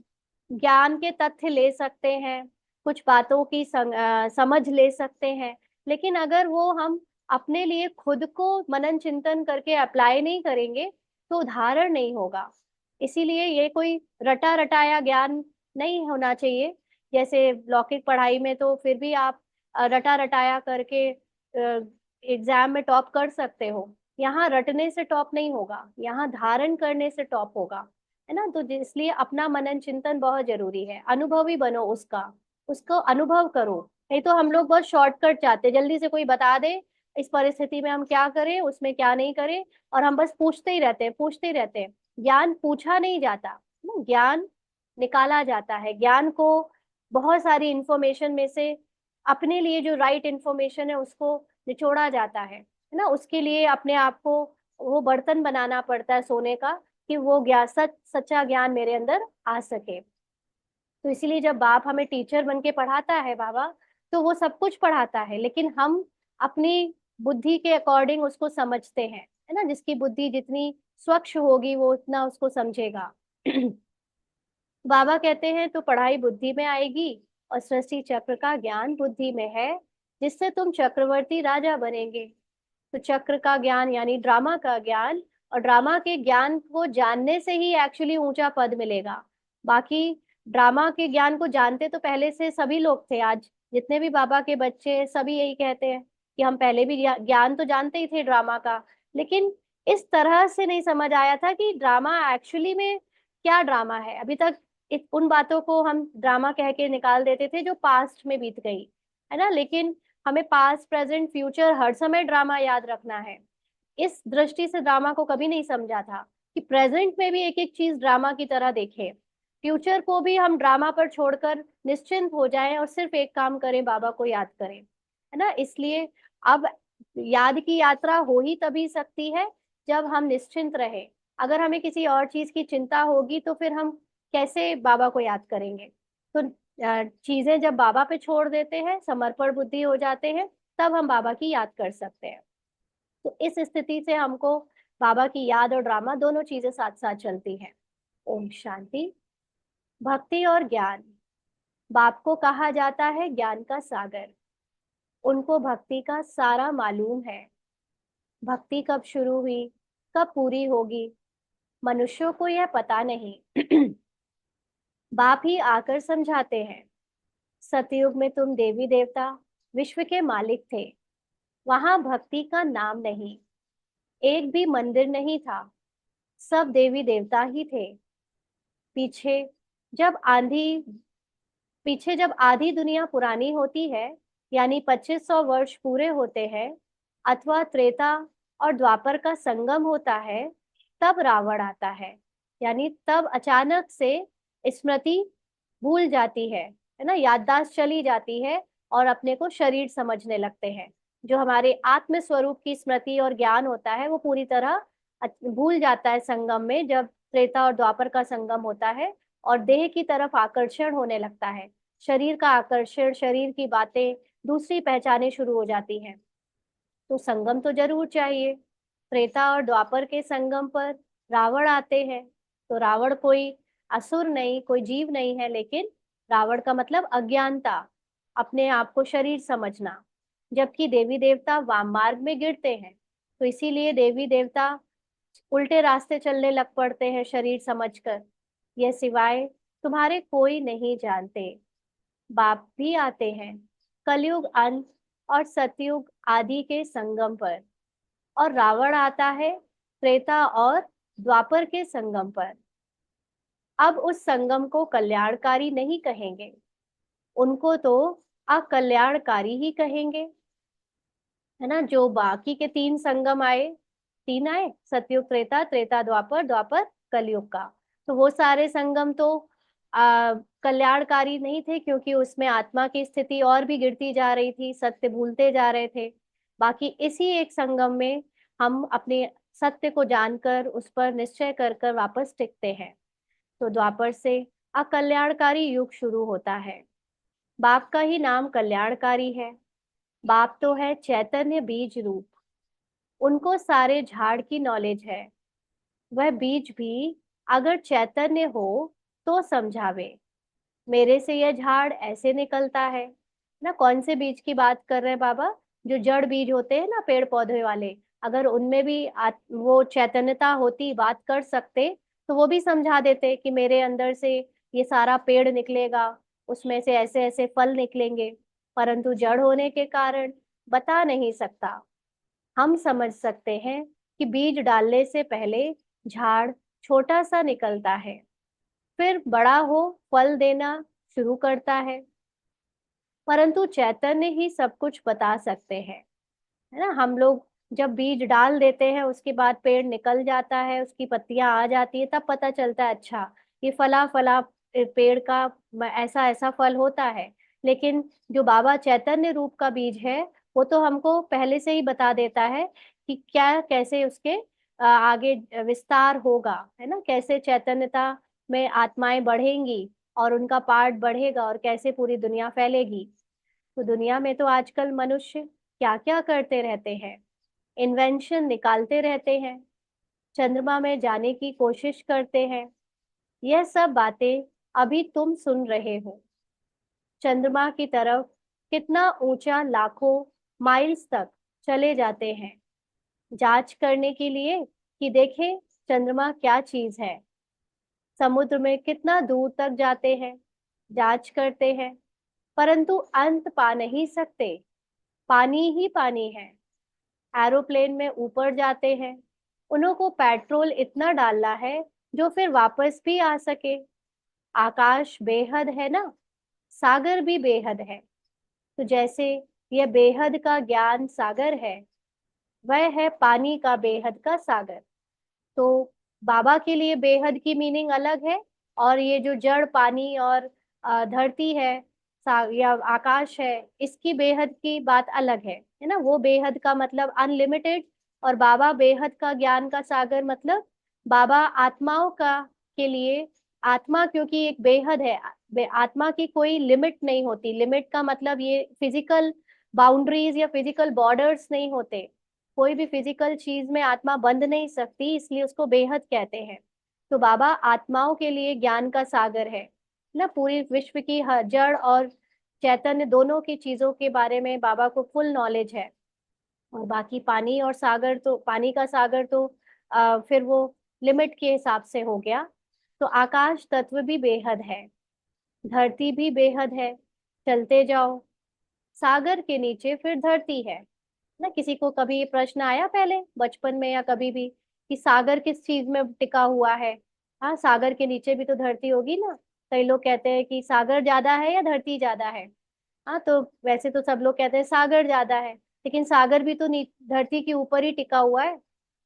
ज्ञान के तथ्य ले सकते हैं, कुछ बातों की समझ ले सकते हैं, लेकिन अगर वो हम अपने लिए खुद को मनन चिंतन करके अप्लाई नहीं करेंगे तो धारण नहीं होगा। इसीलिए ये कोई रटा रटाया ज्ञान नहीं होना चाहिए। जैसे लौकिक पढ़ाई में तो फिर भी आप रटा रटाया करके एग्जाम में टॉप कर सकते हो। यहाँ रटने से टॉप नहीं होगा, यहाँ धारण करने से टॉप होगा, है ना। तो इसलिए अपना मनन चिंतन बहुत जरूरी है, अनुभवी बनो उसका, उसको अनुभव करो। नहीं तो हम लोग बहुत शॉर्टकट चाहते, जल्दी से कोई बता दे इस परिस्थिति में हम क्या करें, उसमें क्या नहीं करें, और हम बस पूछते ही रहते हैं, पूछते ही रहते हैं। ज्ञान पूछा नहीं जाता ना, ज्ञान निकाला जाता है। ज्ञान को बहुत सारी इंफॉर्मेशन में से अपने लिए जो राइट इंफॉर्मेशन है उसको निचोड़ा जाता है ना। उसके लिए अपने आप को वो बर्तन बनाना पड़ता है सोने का, कि वो ज्ञान सच्चा ज्ञान मेरे अंदर आ सके। तो इसीलिए जब बाप हमें टीचर बन के पढ़ाता है बाबा, तो वो सब कुछ पढ़ाता है, लेकिन हम अपनी बुद्धि के अकॉर्डिंग उसको समझते हैं, है ना। जिसकी बुद्धि जितनी स्वच्छ होगी वो उतना उसको समझेगा। बाबा कहते हैं तो पढ़ाई बुद्धि में आएगी, और सृष्टि चक्र का ज्ञान बुद्धि में है, जिससे तुम चक्रवर्ती राजा बनेंगे। तो चक्र का ज्ञान यानी ड्रामा का ज्ञान, और ड्रामा के ज्ञान को जानने से ही एक्चुअली ऊंचा पद मिलेगा। बाकी ड्रामा के ज्ञान को जानते तो पहले से सभी लोग थे। आज जितने भी बाबा के बच्चे हैं, सभी यही कहते हैं कि हम पहले भी ज्ञान तो जानते ही थे ड्रामा का, लेकिन इस तरह से नहीं समझ आया था कि ड्रामा एक्चुअली में क्या ड्रामा है। अभी तक उन बातों को हम ड्रामा कह के निकाल देते थे जो पास्ट में बीत गई, है ना। लेकिन हमें पास्ट प्रेजेंट फ्यूचर हर समय ड्रामा याद रखना है। इस दृष्टि से ड्रामा को कभी नहीं समझा था कि प्रेजेंट में भी एक एक चीज ड्रामा की तरह देखें, फ्यूचर को भी हम ड्रामा पर छोड़कर निश्चिंत हो जाएं और सिर्फ एक काम करें, बाबा को याद करें, है ना। इसलिए अब याद की यात्रा हो ही तभी सकती है जब हम निश्चिंत रहे। अगर हमें किसी और चीज की चिंता होगी तो फिर हम कैसे बाबा को याद करेंगे। तो चीजें जब बाबा पे छोड़ देते हैं, समर्पण बुद्धि हो जाते हैं, तब हम बाबा की याद कर सकते हैं। तो इस स्थिति से हमको बाबा की याद और ड्रामा दोनों चीजें साथ साथ चलती हैं। ओम शांति। भक्ति और ज्ञान। बाप को कहा जाता है ज्ञान का सागर। उनको भक्ति का सारा मालूम है। भक्ति कब शुरू हुई, कब पूरी होगी, मनुष्यों को यह पता नहीं। बाप ही आकर समझाते हैं। सतयुग में तुम देवी देवता विश्व के मालिक थे, वहां भक्ति का नाम नहीं, एक भी मंदिर नहीं था, सब देवी देवता ही थे। पीछे जब आंधी पीछे जब आधी दुनिया पुरानी होती है, यानी 2500 वर्ष पूरे होते हैं, अथवा त्रेता और द्वापर का संगम होता है, तब रावण आता है। यानी तब अचानक से स्मृति भूल जाती है ना, याददाश्त चली जाती है, और अपने को शरीर समझने लगते हैं। जो हमारे आत्म स्वरूप की स्मृति और ज्ञान होता है वो पूरी तरह भूल जाता है संगम में, जब त्रेता और द्वापर का संगम होता है, और देह की तरफ आकर्षण होने लगता है। शरीर का आकर्षण, शरीर की बातें दूसरी पहचाने शुरू हो जाती हैं। तो संगम तो जरूर चाहिए। त्रेता और द्वापर के संगम पर रावण आते हैं। तो रावण कोई असुर नहीं, कोई जीव नहीं है, लेकिन रावण का मतलब अज्ञानता, अपने आप को शरीर समझना। जबकि देवी देवता वाम मार्ग में गिरते हैं, तो इसीलिए देवी देवता उल्टे रास्ते चलने लग पड़ते हैं शरीर समझकर। यह सिवाय तुम्हारे कोई नहीं जानते। बाप भी आते हैं कलयुग अंत और सतयुग आदि के संगम पर, और रावण आता है त्रेता और द्वापर के संगम पर। अब उस संगम को कल्याणकारी नहीं कहेंगे, उनको तो अकल्याणकारी ही कहेंगे, है ना। जो बाकी के तीन संगम आए, तीन आए, सतयुग त्रेता, त्रेता द्वापर, द्वापर कलयुग का, तो वो सारे संगम तो कल्याणकारी नहीं थे, क्योंकि उसमें आत्मा की स्थिति और भी गिरती जा रही थी, सत्य भूलते जा रहे थे। बाकी इसी एक संगम में हम अपने सत्य को जानकर उस पर निश्चय कर कर वापस टिकते हैं। तो द्वापर से अकल्याणकारी युग शुरू होता है। बाप का ही नाम कल्याणकारी है। बाप तो है चैतन्य बीज रूप, उनको सारे झाड़ की नॉलेज है। वह बीज भी अगर चैतन्य हो तो समझावे, मेरे से यह झाड़ ऐसे निकलता है ना। कौन से बीज की बात कर रहे हैं बाबा? जो जड़ बीज होते हैं ना पेड़ पौधे वाले, अगर उनमें भी वो चैतन्यता होती, बात कर सकते, तो वो भी समझा देते कि मेरे अंदर से ये सारा पेड़ निकलेगा, उसमें से ऐसे ऐसे फल निकलेंगे। परंतु जड़ होने के कारण बता नहीं सकता। हम समझ सकते हैं कि बीज डालने से पहले झाड़ छोटा सा निकलता है, फिर बड़ा हो फल देना शुरू करता है। परंतु चैतन्य ही सब कुछ बता सकते हैं, है ना। हम लोग जब बीज डाल देते हैं उसके बाद पेड़ निकल जाता है, उसकी पत्तियां आ जाती है, तब पता चलता है अच्छा ये फला फला पेड़ का ऐसा ऐसा फल होता है। लेकिन जो बाबा चैतन्य रूप का बीज है, वो तो हमको पहले से ही बता देता है कि क्या कैसे उसके आगे विस्तार होगा, है ना। कैसे चैतन्यता में आत्माएं बढ़ेंगी और उनका पार्ट बढ़ेगा और कैसे पूरी दुनिया फैलेगी। तो दुनिया में तो आजकल मनुष्य क्या क्या करते रहते हैं, इन्वेंशन निकालते रहते हैं, चंद्रमा में जाने की कोशिश करते हैं। यह सब बातें अभी तुम सुन रहे हो। चंद्रमा की तरफ कितना ऊंचा लाखों माइल्स तक चले जाते हैं जांच करने के लिए कि देखें चंद्रमा क्या चीज है। समुद्र में कितना दूर तक जाते हैं, जांच करते हैं, परंतु अंत पा नहीं सकते। पानी ही पानी है। एरोप्लेन में ऊपर जाते हैं, उन्हों को पेट्रोल इतना डालना है जो फिर वापस भी आ सके। आकाश बेहद है ना, सागर भी बेहद है। तो जैसे यह बेहद का ज्ञान सागर है, वह है पानी का बेहद का सागर। तो बाबा के लिए बेहद की मीनिंग अलग है, और ये जो जड़ पानी और धरती है, या आकाश है, इसकी बेहद की बात अलग है ना। वो बेहद का मतलब अनलिमिटेड, और बाबा बेहद का ज्ञान का सागर मतलब बाबा आत्माओं का के लिए। आत्मा क्योंकि एक बेहद है, आत्मा की कोई लिमिट नहीं होती। लिमिट का मतलब ये फिजिकल बाउंड्रीज या फिजिकल बॉर्डर्स नहीं होते। कोई भी फिजिकल चीज में आत्मा बंध नहीं सकती, इसलिए उसको बेहद कहते हैं। तो बाबा आत्माओं के लिए ज्ञान का सागर है ना। पूरी विश्व की जड़ और चैतन्य दोनों की चीजों के बारे में बाबा को फुल नॉलेज है। और बाकी पानी और सागर तो, पानी का सागर तो फिर वो लिमिट के हिसाब से हो गया। तो आकाश तत्व भी बेहद है, धरती भी बेहद है। चलते जाओ, सागर के नीचे फिर धरती है ना। किसी को कभी ये प्रश्न आया पहले बचपन में या कभी भी कि सागर किस चीज में टिका हुआ है? हाँ, सागर के नीचे भी तो धरती होगी ना। कई लोग कहते हैं कि सागर ज्यादा है या धरती ज्यादा है। हाँ, तो वैसे तो सब लोग कहते हैं सागर ज्यादा है, लेकिन सागर भी तो धरती के ऊपर ही टिका हुआ है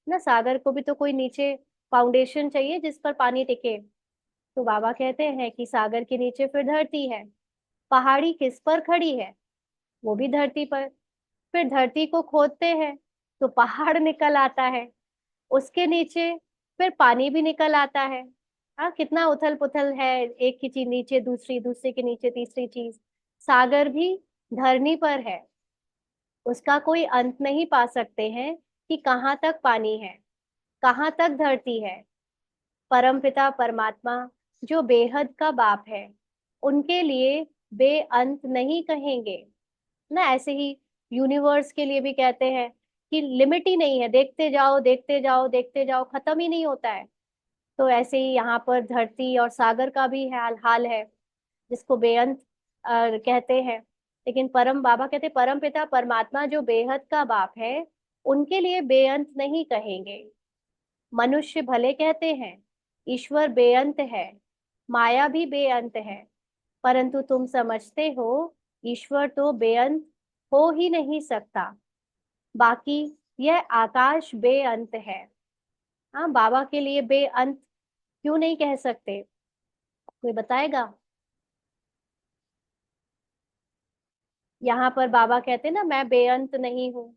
ना। सागर को भी तो कोई नीचे फाउंडेशन चाहिए जिस पर पानी टिके। तो बाबा कहते हैं कि सागर के नीचे फिर धरती है। पहाड़ी किस पर खड़ी है? वो भी धरती पर। फिर धरती को खोदते हैं तो पहाड़ निकल आता है, उसके नीचे फिर पानी भी निकल आता है। हाँ, कितना उथल पुथल है, एक की चीज नीचे दूसरी, दूसरे के नीचे तीसरी चीज। सागर भी धरनी पर है, उसका कोई अंत नहीं पा सकते हैं कि कहाँ तक पानी है, कहाँ तक धरती है। परमपिता परमात्मा जो बेहद का बाप है, उनके लिए बेअंत नहीं कहेंगे ना। ऐसे ही यूनिवर्स के लिए भी कहते हैं कि लिमिट ही नहीं है, देखते जाओ देखते जाओ देखते जाओ, खत्म ही नहीं होता है। तो ऐसे ही यहाँ पर धरती और सागर का भी हाल हाल है, जिसको बेअंत कहते हैं। लेकिन परम बाबा कहते परम पिता परमात्मा जो बेहद का बाप है, उनके लिए बेअंत नहीं कहेंगे। मनुष्य भले कहते हैं ईश्वर बेअंत है, माया भी बेअंत है, परंतु तुम समझते हो ईश्वर तो बेअंत हो ही नहीं सकता। बाकी यह आकाश बेअंत है। हाँ, बाबा के लिए बेअंत क्यों नहीं कह सकते, कोई बताएगा? यहाँ पर बाबा कहते ना मैं बेअंत नहीं हूँ,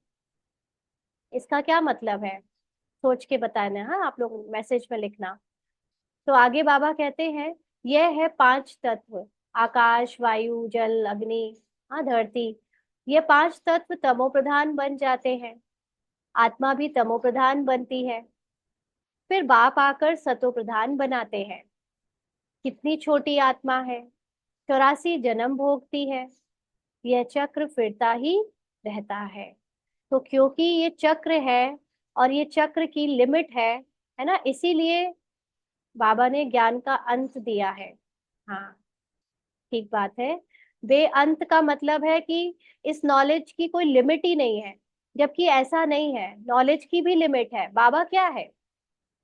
इसका क्या मतलब है? सोच के बताना, हाँ आप लोग मैसेज में लिखना। तो आगे बाबा कहते हैं यह है पांच तत्व, आकाश वायु जल अग्नि, हाँ धरती। ये पांच तत्व तमो प्रधान बन जाते हैं, आत्मा भी तमो प्रधान बनती है, फिर बाप आकर सतो प्रधान बनाते हैं। कितनी छोटी आत्मा है, 84 जन्म भोगती है, यह चक्र फिरता ही रहता है। तो क्योंकि ये चक्र है और ये चक्र की लिमिट है ना, इसीलिए बाबा ने ज्ञान का अंत दिया है। हाँ, ठीक बात है। बेअंत का मतलब है कि इस नॉलेज की कोई लिमिट ही नहीं है, जबकि ऐसा नहीं है, नॉलेज की भी लिमिट है। बाबा क्या है,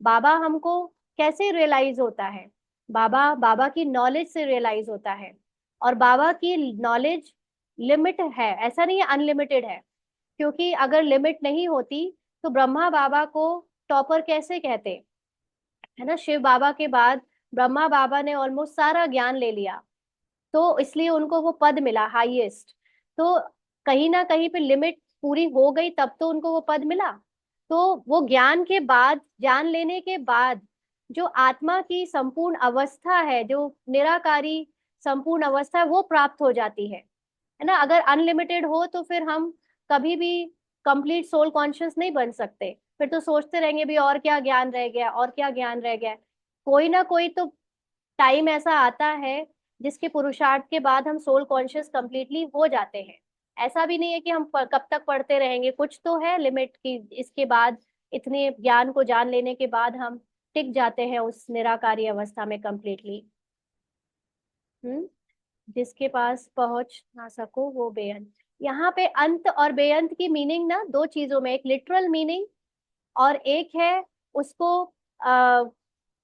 बाबा हमको कैसे रियलाइज होता है? बाबा बाबा की नॉलेज से रियलाइज होता है, और बाबा की नॉलेज लिमिट है, ऐसा नहीं है अनलिमिटेड है। क्योंकि अगर लिमिट नहीं होती तो ब्रह्मा बाबा को टॉपर कैसे कहते, है ना? शिव बाबा के बाद ब्रह्मा बाबा ने ऑलमोस्ट सारा ज्ञान ले लिया, तो इसलिए उनको वो पद मिला हाईएस्ट। तो कहीं ना कहीं पे लिमिट पूरी हो गई तब तो उनको वो पद मिला। तो वो ज्ञान के बाद, जान लेने के बाद जो आत्मा की संपूर्ण अवस्था है, जो निराकारी संपूर्ण अवस्था है, वो प्राप्त हो जाती है ना? अगर अनलिमिटेड हो तो फिर हम कभी भी कंप्लीट सोल कॉन्शियस नहीं बन सकते, फिर तो सोचते रहेंगे भी और क्या ज्ञान रह गया, और क्या ज्ञान रह गया। कोई ना कोई तो टाइम ऐसा आता है जिसके पुरुषार्थ के बाद हम सोल कॉन्शियस कंप्लीटली हो जाते हैं। ऐसा भी नहीं है कि हम कब तक पढ़ते रहेंगे, कुछ तो है लिमिट की, इसके बाद इतने ज्ञान को जान लेने के बाद हम टिक जाते हैं उस निराकारी अवस्था में कंप्लीटली। हम्म। जिसके पास पहुंच ना सको वो बेअंत। यहाँ पे अंत और बेअंत की मीनिंग ना दो चीजों में, एक लिटरल मीनिंग और एक है उसको आ,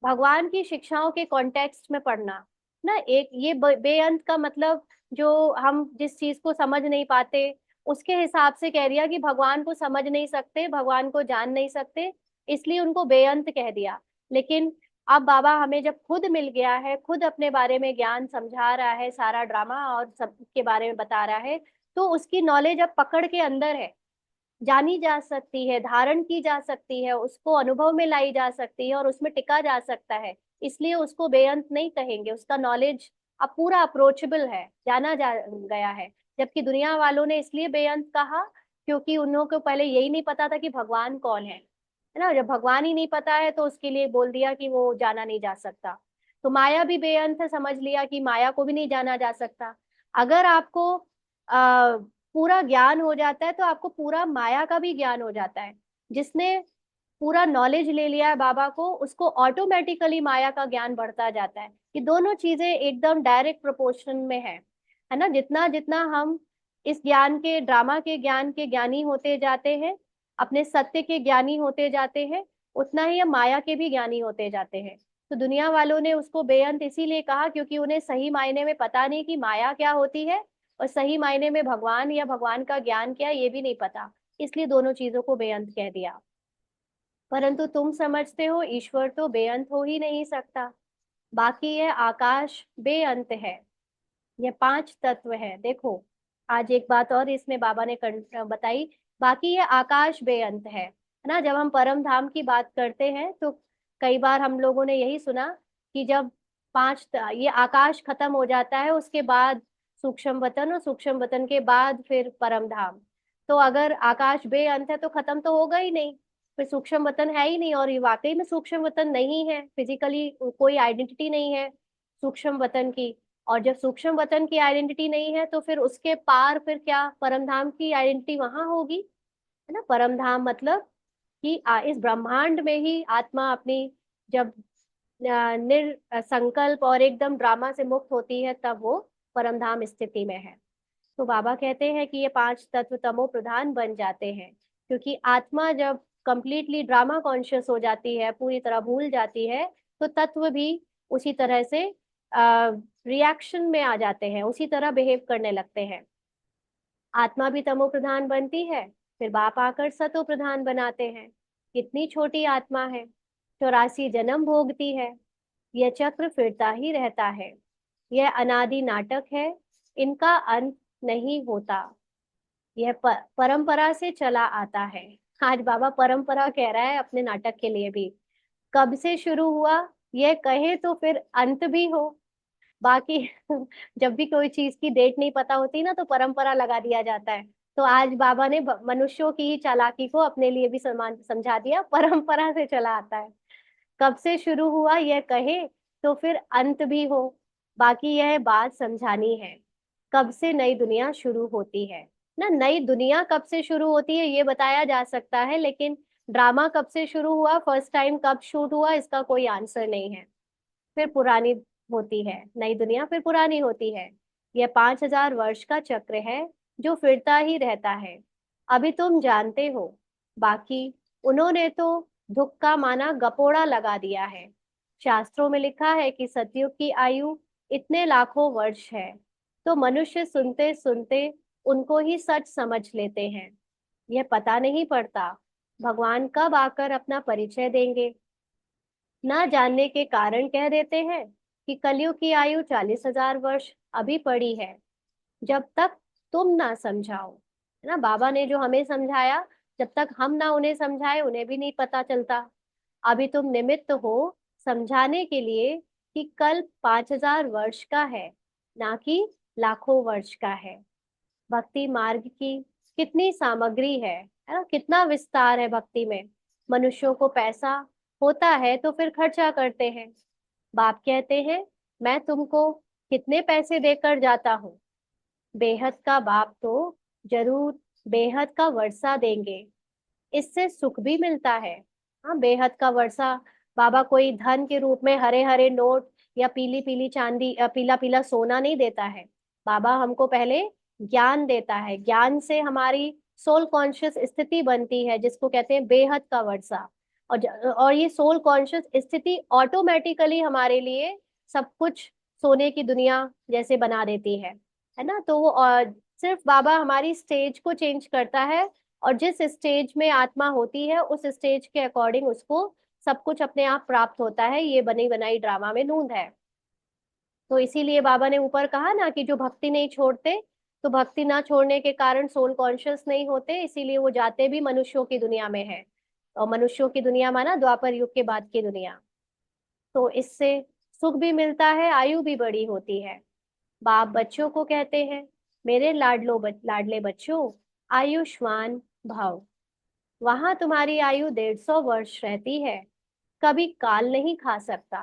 भगवान की शिक्षाओं के कॉन्टेक्स्ट में पढ़ना ना। एक ये बेअंत का मतलब, जो हम जिस चीज को समझ नहीं पाते उसके हिसाब से कह दिया कि भगवान को समझ नहीं सकते, भगवान को जान नहीं सकते, इसलिए उनको बेअंत कह दिया। लेकिन अब बाबा हमें जब खुद मिल गया है, खुद अपने बारे में ज्ञान समझा रहा है, सारा ड्रामा और सब के बारे में बता रहा है, तो उसकी नॉलेज अब पकड़ के अंदर है, जानी जा सकती है, धारण की जा सकती है, उसको अनुभव में लाई जा सकती है और उसमें टिका जा सकता है। इसलिए उसको बेअंत नहीं कहेंगे, उसका नॉलेज अब पूरा अप्रोचेबल है, जाना जा गया है। जबकि दुनिया वालों ने इसलिए बेअंत कहा क्योंकि उन्हों को पहले यही नहीं पता था कि भगवान कौन है ना? जब भगवान ही नहीं पता है तो उसके लिए बोल दिया कि वो जाना नहीं जा सकता। तो माया भी बेअंत है, समझ लिया कि माया को भी नहीं जाना जा सकता। अगर आपको पूरा ज्ञान हो जाता है तो आपको पूरा माया का भी ज्ञान हो जाता है। जिसने पूरा नॉलेज ले लिया है बाबा को, उसको ऑटोमेटिकली माया का ज्ञान बढ़ता जाता है। ये दोनों चीजें एकदम डायरेक्ट प्रोपोर्शन में है ना? जितना जितना हम इस ज्ञान के, ड्रामा के ज्ञान के ज्ञानी होते जाते हैं, अपने सत्य के ज्ञानी होते जाते हैं, उतना ही हम माया के भी ज्ञानी होते जाते हैं। तो दुनिया वालों ने उसको बेअंत इसीलिए कहा क्योंकि उन्हें सही मायने में पता नहीं कि माया क्या होती है, और सही मायने में भगवान या भगवान का ज्ञान क्या है ये भी नहीं पता, इसलिए दोनों चीजों को बेअंत कह दिया। परंतु तुम समझते हो ईश्वर तो बेअंत हो ही नहीं सकता। बाकी यह आकाश बेअंत है। ये पांच तत्व है, देखो आज एक बात और इसमें बाबा ने बताई। बाकी ये आकाश बेअंत है ना? जब हम परम धाम की बात करते हैं तो कई बार हम लोगों ने यही सुना कि जब ये आकाश खत्म हो जाता है उसके बाद सूक्ष्म वतन, और सूक्ष्म वतन के बाद फिर परम धाम। तो अगर आकाश बेअंत है तो खत्म तो होगा ही नहीं, फिर सूक्ष्म वतन है ही नहीं, और ये वाकई में सूक्ष्म वतन नहीं है, फिजिकली कोई आइडेंटिटी नहीं है सूक्ष्म वतन की। और जब सूक्ष्म वतन की आइडेंटिटी नहीं है तो फिर उसके पार फिर क्या परम धाम की आइडेंटिटी वहां होगी? है ना। परम धाम मतलब कि इस ब्रह्मांड में ही आत्मा अपनी जब संकल्प और एकदम ड्रामा से मुक्त होती है, तब वो परम धाम स्थिति में है। तो बाबा कहते हैं कि ये पांच तत्व तमो प्रधान बन जाते हैं, क्योंकि आत्मा जब कंप्लीटली ड्रामा कॉन्शियस हो जाती है, पूरी तरह भूल जाती है, तो तत्व भी उसी तरह से रिएक्शन में आ जाते हैं, उसी तरह बिहेव करने लगते हैं। आत्मा भी तमो प्रधान बनती है, फिर बाप आकर सतो प्रधान बनाते हैं। कितनी छोटी आत्मा है, 84 जन्म भोगती है। यह चक्र फिरता ही रहता है। यह अनादि नाटक है, इनका अंत नहीं होता। यह परंपरा से चला आता है। आज बाबा परंपरा कह रहा है अपने नाटक के लिए भी। कब से शुरू हुआ, यह कहे तो फिर अंत भी हो। बाकी जब भी कोई चीज की डेट नहीं पता होती ना, तो परंपरा लगा दिया जाता है। तो आज बाबा ने मनुष्यों की ही चालाकी को अपने लिए भी समान समझा दिया, परंपरा से चला आता है। कब से शुरू हुआ यह कहे तो फिर अंत भी हो। बाकी यह बात समझानी है, कब से नई दुनिया शुरू होती है ना। नई दुनिया कब से शुरू होती है ये बताया जा सकता है, लेकिन ड्रामा कब से शुरू हुआ, फर्स्ट टाइम कब शूट हुआ, इसका कोई आंसर नहीं है। फिर पुरानी होती है नई दुनिया, फिर पुरानी होती है। यह 5000 वर्ष का चक्र है जो फिरता ही रहता है। अभी तुम जानते हो, बाकी उन्होंने तो दुख का माना गपोड़ा लगा दिया है। शास्त्रों में लिखा है कि सतयुग की आयु इतने लाखों वर्ष है, तो मनुष्य सुनते सुनते उनको ही सच समझ लेते हैं। यह पता नहीं पड़ता भगवान कब आकर अपना परिचय देंगे। ना जानने के कारण कह देते हैं कि कलयुग की आयु 40,000 वर्ष अभी पड़ी है, जब तक तुम ना समझाओ। है ना, बाबा ने जो हमें समझाया, जब तक हम ना उन्हें समझाए उन्हें भी नहीं पता चलता। अभी तुम निमित्त हो समझाने के लिए कि कल 5,000 वर्ष का है, ना कि लाखों वर्ष का है। भक्ति मार्ग की कितनी सामग्री है ना, कितना विस्तार है भक्ति में। मनुष्यों को पैसा होता है तो फिर खर्चा करते हैं। बाप कहते हैं, मैं तुमको कितने पैसे देकर जाता हूँ, बेहद का बाप तो जरूर बेहद का वर्षा देंगे। इससे सुख भी मिलता है। हाँ, बेहद का वर्षा बाबा कोई धन के रूप में हरे हरे नोट या पीली पीली चांदी या पीला पीला सोना नहीं देता है। बाबा हमको पहले ज्ञान देता है, ज्ञान से हमारी सोल कॉन्शियस स्थिति बनती है, जिसको कहते हैं बेहद का वर्षा। और ये सोल कॉन्शियस स्थिति ऑटोमेटिकली हमारे लिए सब कुछ सोने की दुनिया जैसे बना देती है ना। तो वो सिर्फ बाबा हमारी स्टेज को चेंज करता है, और जिस स्टेज में आत्मा होती है उस स्टेज के अकॉर्डिंग उसको सब कुछ अपने आप प्राप्त होता है। ये बनी बनाई ड्रामा में नूंद है। तो इसीलिए बाबा ने ऊपर कहा ना कि जो भक्ति नहीं छोड़ते, तो भक्ति ना छोड़ने के कारण सोल कॉन्शियस नहीं होते, इसीलिए वो जाते भी मनुष्यों की दुनिया में है। और मनुष्यों की दुनिया माना द्वापर युग के बाद की दुनिया। तो इससे सुख भी मिलता है, आयु भी बड़ी होती है। बाप बच्चों को कहते हैं, मेरे लाडले बच्चों, आयुष्मान भव। वहां तुम्हारी आयु 150 वर्ष रहती है। कभी काल नहीं खा सकता।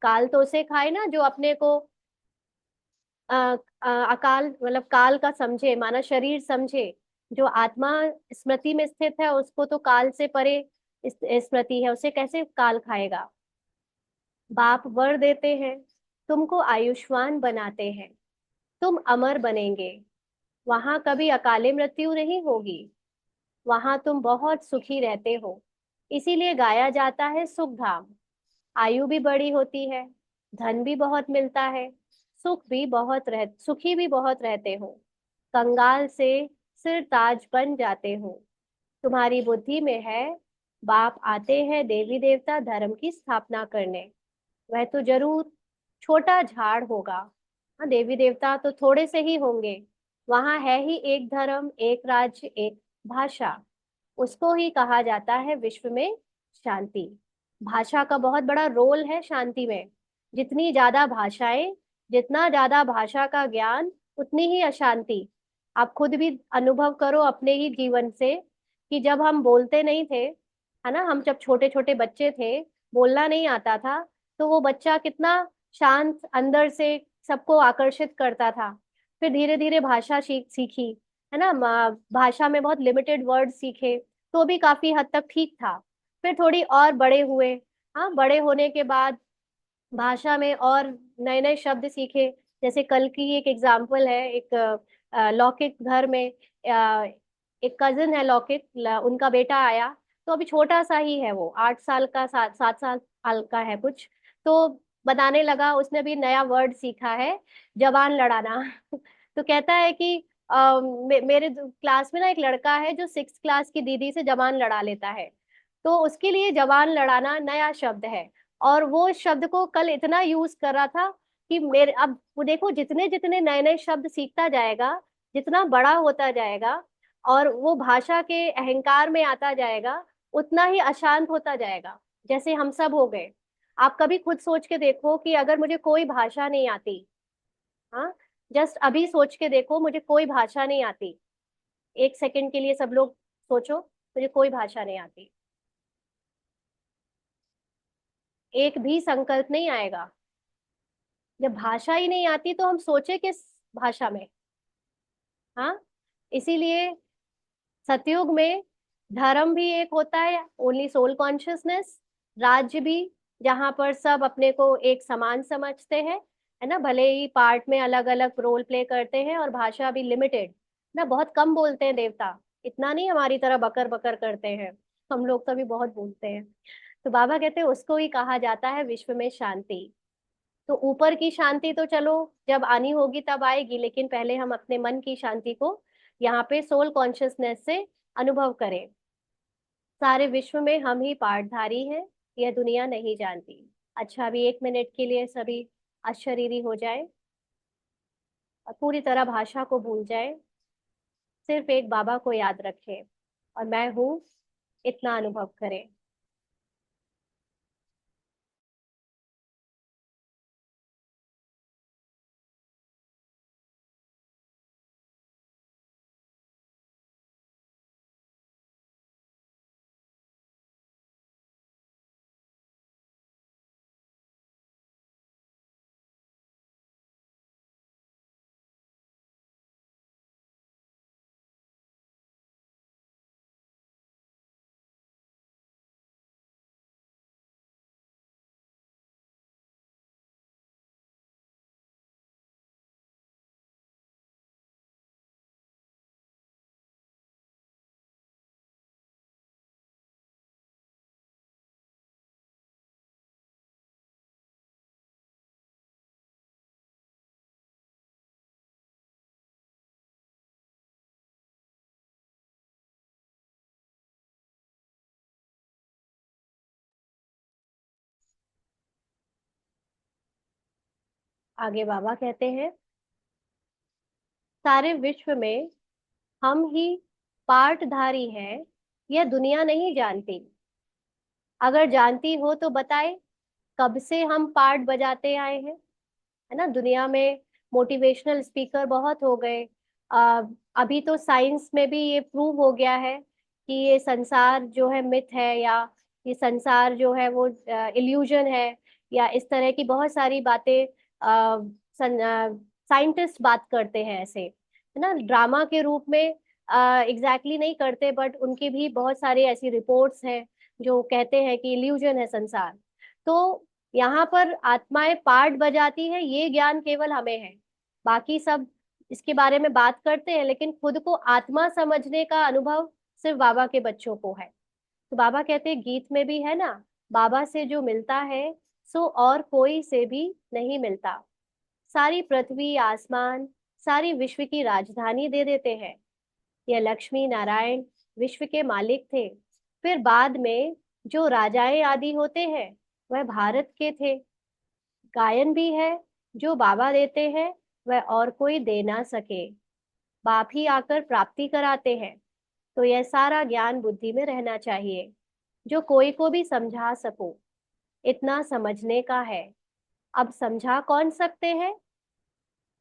काल तो उसे खाए ना जो अपने को अकाल मतलब काल का समझे, माना शरीर समझे। जो आत्मा स्मृति में स्थित है उसको तो काल से परे स्मृति है, उसे कैसे काल खाएगा। बाप वर देते हैं, तुमको आयुष्मान बनाते हैं, तुम अमर बनेंगे। वहां कभी अकाले मृत्यु नहीं होगी। वहां तुम बहुत सुखी रहते हो, इसीलिए गाया जाता है सुख धाम। आयु भी बड़ी होती है, धन भी बहुत मिलता है, सुखी भी बहुत रहते हो। कंगाल से सिर ताज बन जाते हो। तुम्हारी बुद्धि में है, बाप आते हैं देवी देवता धर्म की स्थापना करने। वह तो जरूर छोटा झाड़ होगा। हाँ, देवी देवता तो थोड़े से ही होंगे। वहां है ही एक धर्म, एक राज्य, एक भाषा। उसको ही कहा जाता है विश्व में शांति। भाषा का बहुत बड़ा रोल है शांति में। जितनी ज्यादा भाषाएं, जितना ज्यादा भाषा का ज्ञान, उतनी ही अशांति। आप खुद भी अनुभव करो अपने ही जीवन से कि जब हम बोलते नहीं थे, है ना, हम जब छोटे छोटे बच्चे थे, बोलना नहीं आता था, तो वो बच्चा कितना शांत अंदर से सबको आकर्षित करता था। फिर धीरे धीरे भाषा सीखी, है ना, भाषा में बहुत लिमिटेड वर्ड सीखे, तो भी काफी हद तक ठीक था। फिर थोड़ी और बड़े हुए, हाँ, बड़े होने के बाद भाषा में और नए नए शब्द सीखे। जैसे कल की एक एग्जाम्पल है, एक लौकिक घर में एक कजिन है लौकिक, उनका बेटा आया। तो अभी छोटा सा ही है वो, 8 साल का, 7 साल का है कुछ। तो बताने लगा, उसने भी नया वर्ड सीखा है, जबान लड़ाना। तो कहता है कि मेरे क्लास में ना एक लड़का है जो 6 क्लास की दीदी से जबान लड़ा लेता है। तो उसके लिए जबान लड़ाना नया शब्द है। और वो शब्द को कल इतना यूज कर रहा था कि मेरे, अब वो देखो, जितने जितने नए नए शब्द सीखता जाएगा, जितना बड़ा होता जाएगा और वो भाषा के अहंकार में आता जाएगा, उतना ही अशांत होता जाएगा, जैसे हम सब हो गए। आप कभी खुद सोच के देखो कि अगर मुझे कोई भाषा नहीं आती, हाँ, जस्ट अभी सोच के देखो, मुझे कोई भाषा नहीं आती, 1 सेकंड के लिए सब लोग सोचो, मुझे कोई भाषा नहीं आती, एक भी संकल्प नहीं आएगा। जब भाषा ही नहीं आती तो हम सोचे किस भाषा में। हाँ, इसीलिए सतयुग में धर्म भी एक होता है, ओनली सोल कॉन्शियसनेस। राज्य भी, जहाँ पर सब अपने को एक समान समझते हैं, है ना, भले ही पार्ट में अलग अलग रोल प्ले करते हैं। और भाषा भी लिमिटेड ना, बहुत कम बोलते हैं देवता, इतना नहीं हमारी तरह बकर बकर करते हैं, हम लोग तो भी बहुत बोलते हैं। तो बाबा कहते हैं उसको ही कहा जाता है विश्व में शांति। तो ऊपर की शांति तो चलो जब आनी होगी तब आएगी, लेकिन पहले हम अपने मन की शांति को यहाँ पे सोल कॉन्शियसनेस से अनुभव करें। सारे विश्व में हम ही पार्टधारी हैं, यह दुनिया नहीं जानती। अच्छा, अभी 1 मिनट के लिए सभी अशरीरी हो जाए और पूरी तरह भाषा को भूल जाए, सिर्फ एक बाबा को याद रखें और मैं हूँ, इतना अनुभव करें। आगे बाबा कहते हैं, सारे विश्व में हम ही पार्टधारी हैं, यह दुनिया नहीं जानती। अगर जानती हो तो बताए, कब से हम पार्ट बजाते आए हैं। है ना, दुनिया में मोटिवेशनल स्पीकर बहुत हो गए। अ, अभी तो साइंस में भी ये प्रूव हो गया है कि ये संसार जो है मिथ है, या ये संसार जो है वो इल्यूजन है, या इस तरह की बहुत सारी बातें साइंटिस्ट बात करते हैं ऐसे, है ना, ड्रामा के रूप में एग्जैक्टली नहीं करते, बट उनकी भी बहुत सारी ऐसी रिपोर्ट्स हैं जो कहते हैं कि इल्यूजन है संसार। तो यहाँ पर आत्माएं पार्ट बजाती है, ये ज्ञान केवल हमें है। बाकी सब इसके बारे में बात करते हैं, लेकिन खुद को आत्मा समझने का अनुभव सिर्फ बाबा के बच्चों को है। तो बाबा कहते हैं, गीत में भी है ना, बाबा से जो मिलता है सो और कोई से भी नहीं मिलता। सारी पृथ्वी आसमान, सारी विश्व की राजधानी दे देते हैं। यह लक्ष्मी नारायण विश्व के मालिक थे। फिर बाद में जो राजाएं आदि होते हैं वह भारत के थे। गायन भी है, जो बाबा देते हैं वह और कोई दे ना सके। बाप ही आकर प्राप्ति कराते हैं। तो यह सारा ज्ञान बुद्धि में रहना चाहिए, जो कोई को भी समझा सको, इतना समझने का है। अब समझा कौन सकते हैं,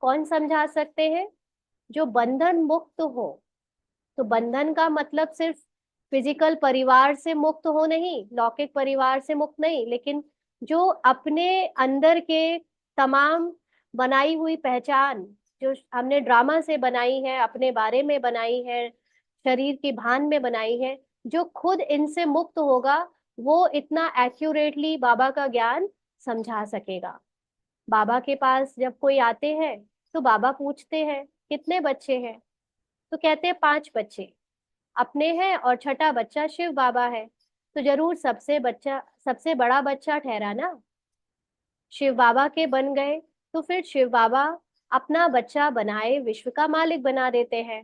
कौन समझा सकते हैं? जो बंधन मुक्त हो। तो बंधन का मतलब सिर्फ फिजिकल परिवार से मुक्त हो नहीं, लौकिक परिवार से मुक्त नहीं, लेकिन जो अपने अंदर के तमाम बनाई हुई पहचान, जो हमने ड्रामा से बनाई है, अपने बारे में बनाई है, शरीर की भान में बनाई है, जो खुद इनसे मुक्त होगा वो इतना एक्यूरेटली बाबा का ज्ञान समझा सकेगा। बाबा के पास जब कोई आते हैं तो बाबा पूछते हैं कितने बच्चे हैं, तो कहते हैं 5 बच्चे अपने हैं और छठा बच्चा शिव बाबा है। तो जरूर सबसे बड़ा बच्चा ठहरा ना, शिव बाबा के बन गए। तो फिर शिव बाबा अपना बच्चा बनाए विश्व का मालिक बना देते हैं,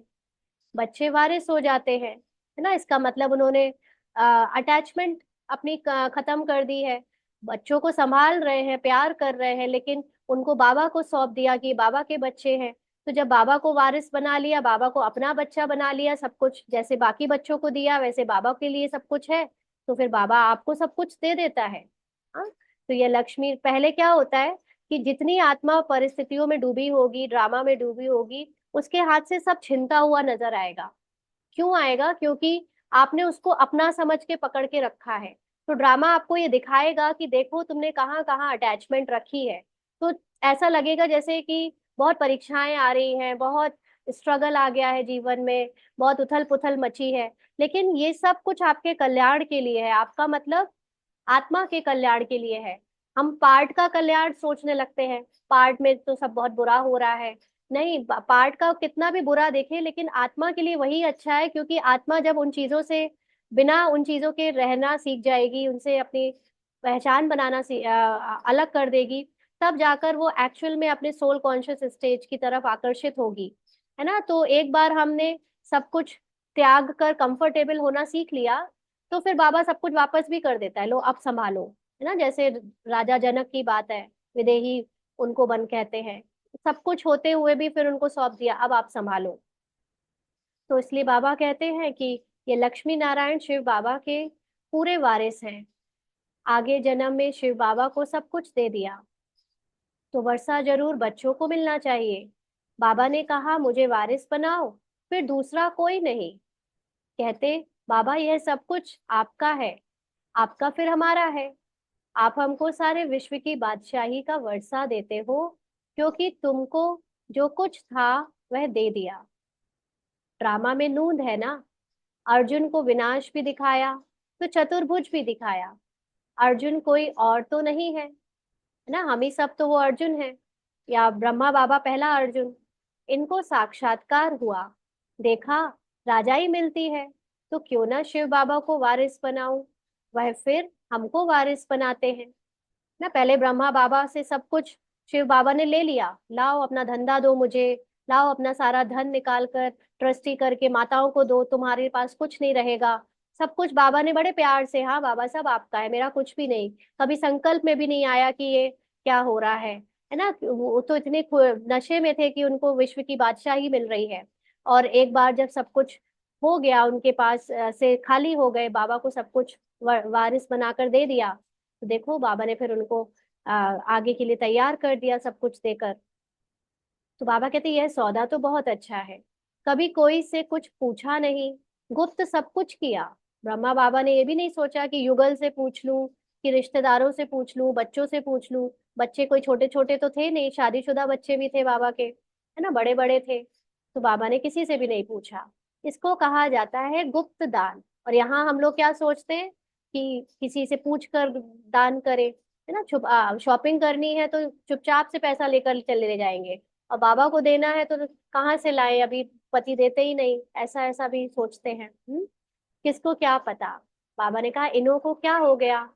बच्चे वारिस हो जाते हैं, है ना। इसका मतलब उन्होंने अटैचमेंट अपनी खत्म कर दी है, बच्चों को संभाल रहे हैं, प्यार कर रहे हैं, लेकिन उनको बाबा को सौंप दिया कि बाबा के बच्चे हैं। तो जब बाबा को वारिस बना लिया, बाबा को अपना बच्चा बना लिया, सब कुछ जैसे बाकी बच्चों को दिया वैसे बाबा के लिए सब कुछ है, तो फिर बाबा आपको सब कुछ दे देता है। हाँ, तो ये लक्ष्मी, पहले क्या होता है कि जितनी आत्मा परिस्थितियों में डूबी होगी, ड्रामा में डूबी होगी, उसके हाथ से सब छिनता हुआ नजर आएगा। क्यों आएगा? क्योंकि आपने उसको अपना समझ के पकड़ के रखा है। तो ड्रामा आपको ये दिखाएगा कि देखो तुमने कहाँ कहाँ अटैचमेंट रखी है। तो ऐसा लगेगा जैसे कि बहुत परीक्षाएं आ रही हैं, बहुत स्ट्रगल आ गया है जीवन में, बहुत उथल पुथल मची है, लेकिन ये सब कुछ आपके कल्याण के लिए है। आपका मतलब आत्मा के कल्याण के लिए है। हम पार्ट का कल्याण सोचने लगते हैं, पार्ट में तो सब बहुत बुरा हो रहा है। नहीं, पार्ट का कितना भी बुरा देखे, लेकिन आत्मा के लिए वही अच्छा है, क्योंकि आत्मा जब उन चीजों से, बिना उन चीजों के रहना सीख जाएगी, उनसे अपनी पहचान बनाना अलग कर देगी, तब जाकर वो एक्चुअल में अपने सोल कॉन्शियस स्टेज की तरफ आकर्षित होगी, है ना। तो एक बार हमने सब कुछ त्याग कर कंफर्टेबल होना सीख लिया, तो फिर बाबा सब कुछ वापस भी कर देता है, लो अब संभालो, है ना। जैसे राजा जनक की बात है, विदेही उनको बन कहते हैं, सब कुछ होते हुए भी फिर उनको सौंप दिया, अब आप संभालो। तो इसलिए बाबा कहते हैं कि ये लक्ष्मी नारायण शिव बाबा के पूरे वारिस हैं। आगे जन्म में शिव बाबा को सब कुछ दे दिया, तो वर्षा जरूर बच्चों को मिलना चाहिए। बाबा ने कहा मुझे वारिस बनाओ, फिर दूसरा कोई नहीं। कहते बाबा यह सब कुछ आपका है, आपका फिर हमारा है। आप हमको सारे विश्व की बादशाही का वर्षा देते हो, क्योंकि तुमको जो कुछ था वह दे दिया। ड्रामा में नूंद है ना, अर्जुन को विनाश भी दिखाया तो चतुर्भुज भी दिखाया। अर्जुन कोई और तो नहीं है ना, हम ही सब तो वो अर्जुन है, या ब्रह्मा बाबा पहला अर्जुन। इनको साक्षात्कार हुआ, देखा राजाई मिलती है, तो क्यों ना शिव बाबा को वारिस बनाऊं, वह फिर हमको वारिस बनाते हैं ना। पहले ब्रह्मा बाबा से सब कुछ शिव बाबा ने ले लिया, लाओ अपना धंधा दो मुझे, लाओ अपना सारा धन निकाल कर ट्रस्टी करके माताओं को दो, तुम्हारे पास कुछ नहीं रहेगा। सब कुछ बाबा ने बड़े प्यार से, हाँ बाबा सब आपका है, मेरा कुछ भी नहीं। कभी संकल्प में भी नहीं आया कि ये क्या हो रहा है ना। वो तो इतने नशे में थे कि उनको विश्व की बादशाही मिल रही है। और एक बार जब सब कुछ हो गया उनके पास, से खाली हो गए, बाबा को सब कुछ वारिस बनाकर दे दिया, तो देखो बाबा ने फिर उनको आगे के लिए तैयार कर दिया सब कुछ देकर। तो बाबा कहते यह सौदा तो बहुत अच्छा है, कभी कोई से कुछ पूछा नहीं, गुप्त सब कुछ किया। ब्रह्मा बाबा ने ये भी नहीं सोचा कि युगल से पूछ लूं, कि रिश्तेदारों से पूछ लूं, बच्चों से पूछ लूं। बच्चे कोई छोटे छोटे तो थे नहीं, शादीशुदा बच्चे भी थे बाबा के, है ना, बड़े बड़े थे। तो बाबा ने किसी से भी नहीं पूछा। इसको कहा जाता है गुप्त दान। और यहाँ हम लोग क्या सोचते हैं कि किसी से पूछ कर दान करें, है ना। शॉपिंग करनी है तो चुपचाप से पैसा लेकर चले जाएंगे, और बाबा को देना है तो कहाँ से लाए, अभी पति देते ही नहीं, ऐसा ऐसा भी सोचते हैं। किसको क्या पता। बाबा ने कहा इन्हों को क्या हो गया।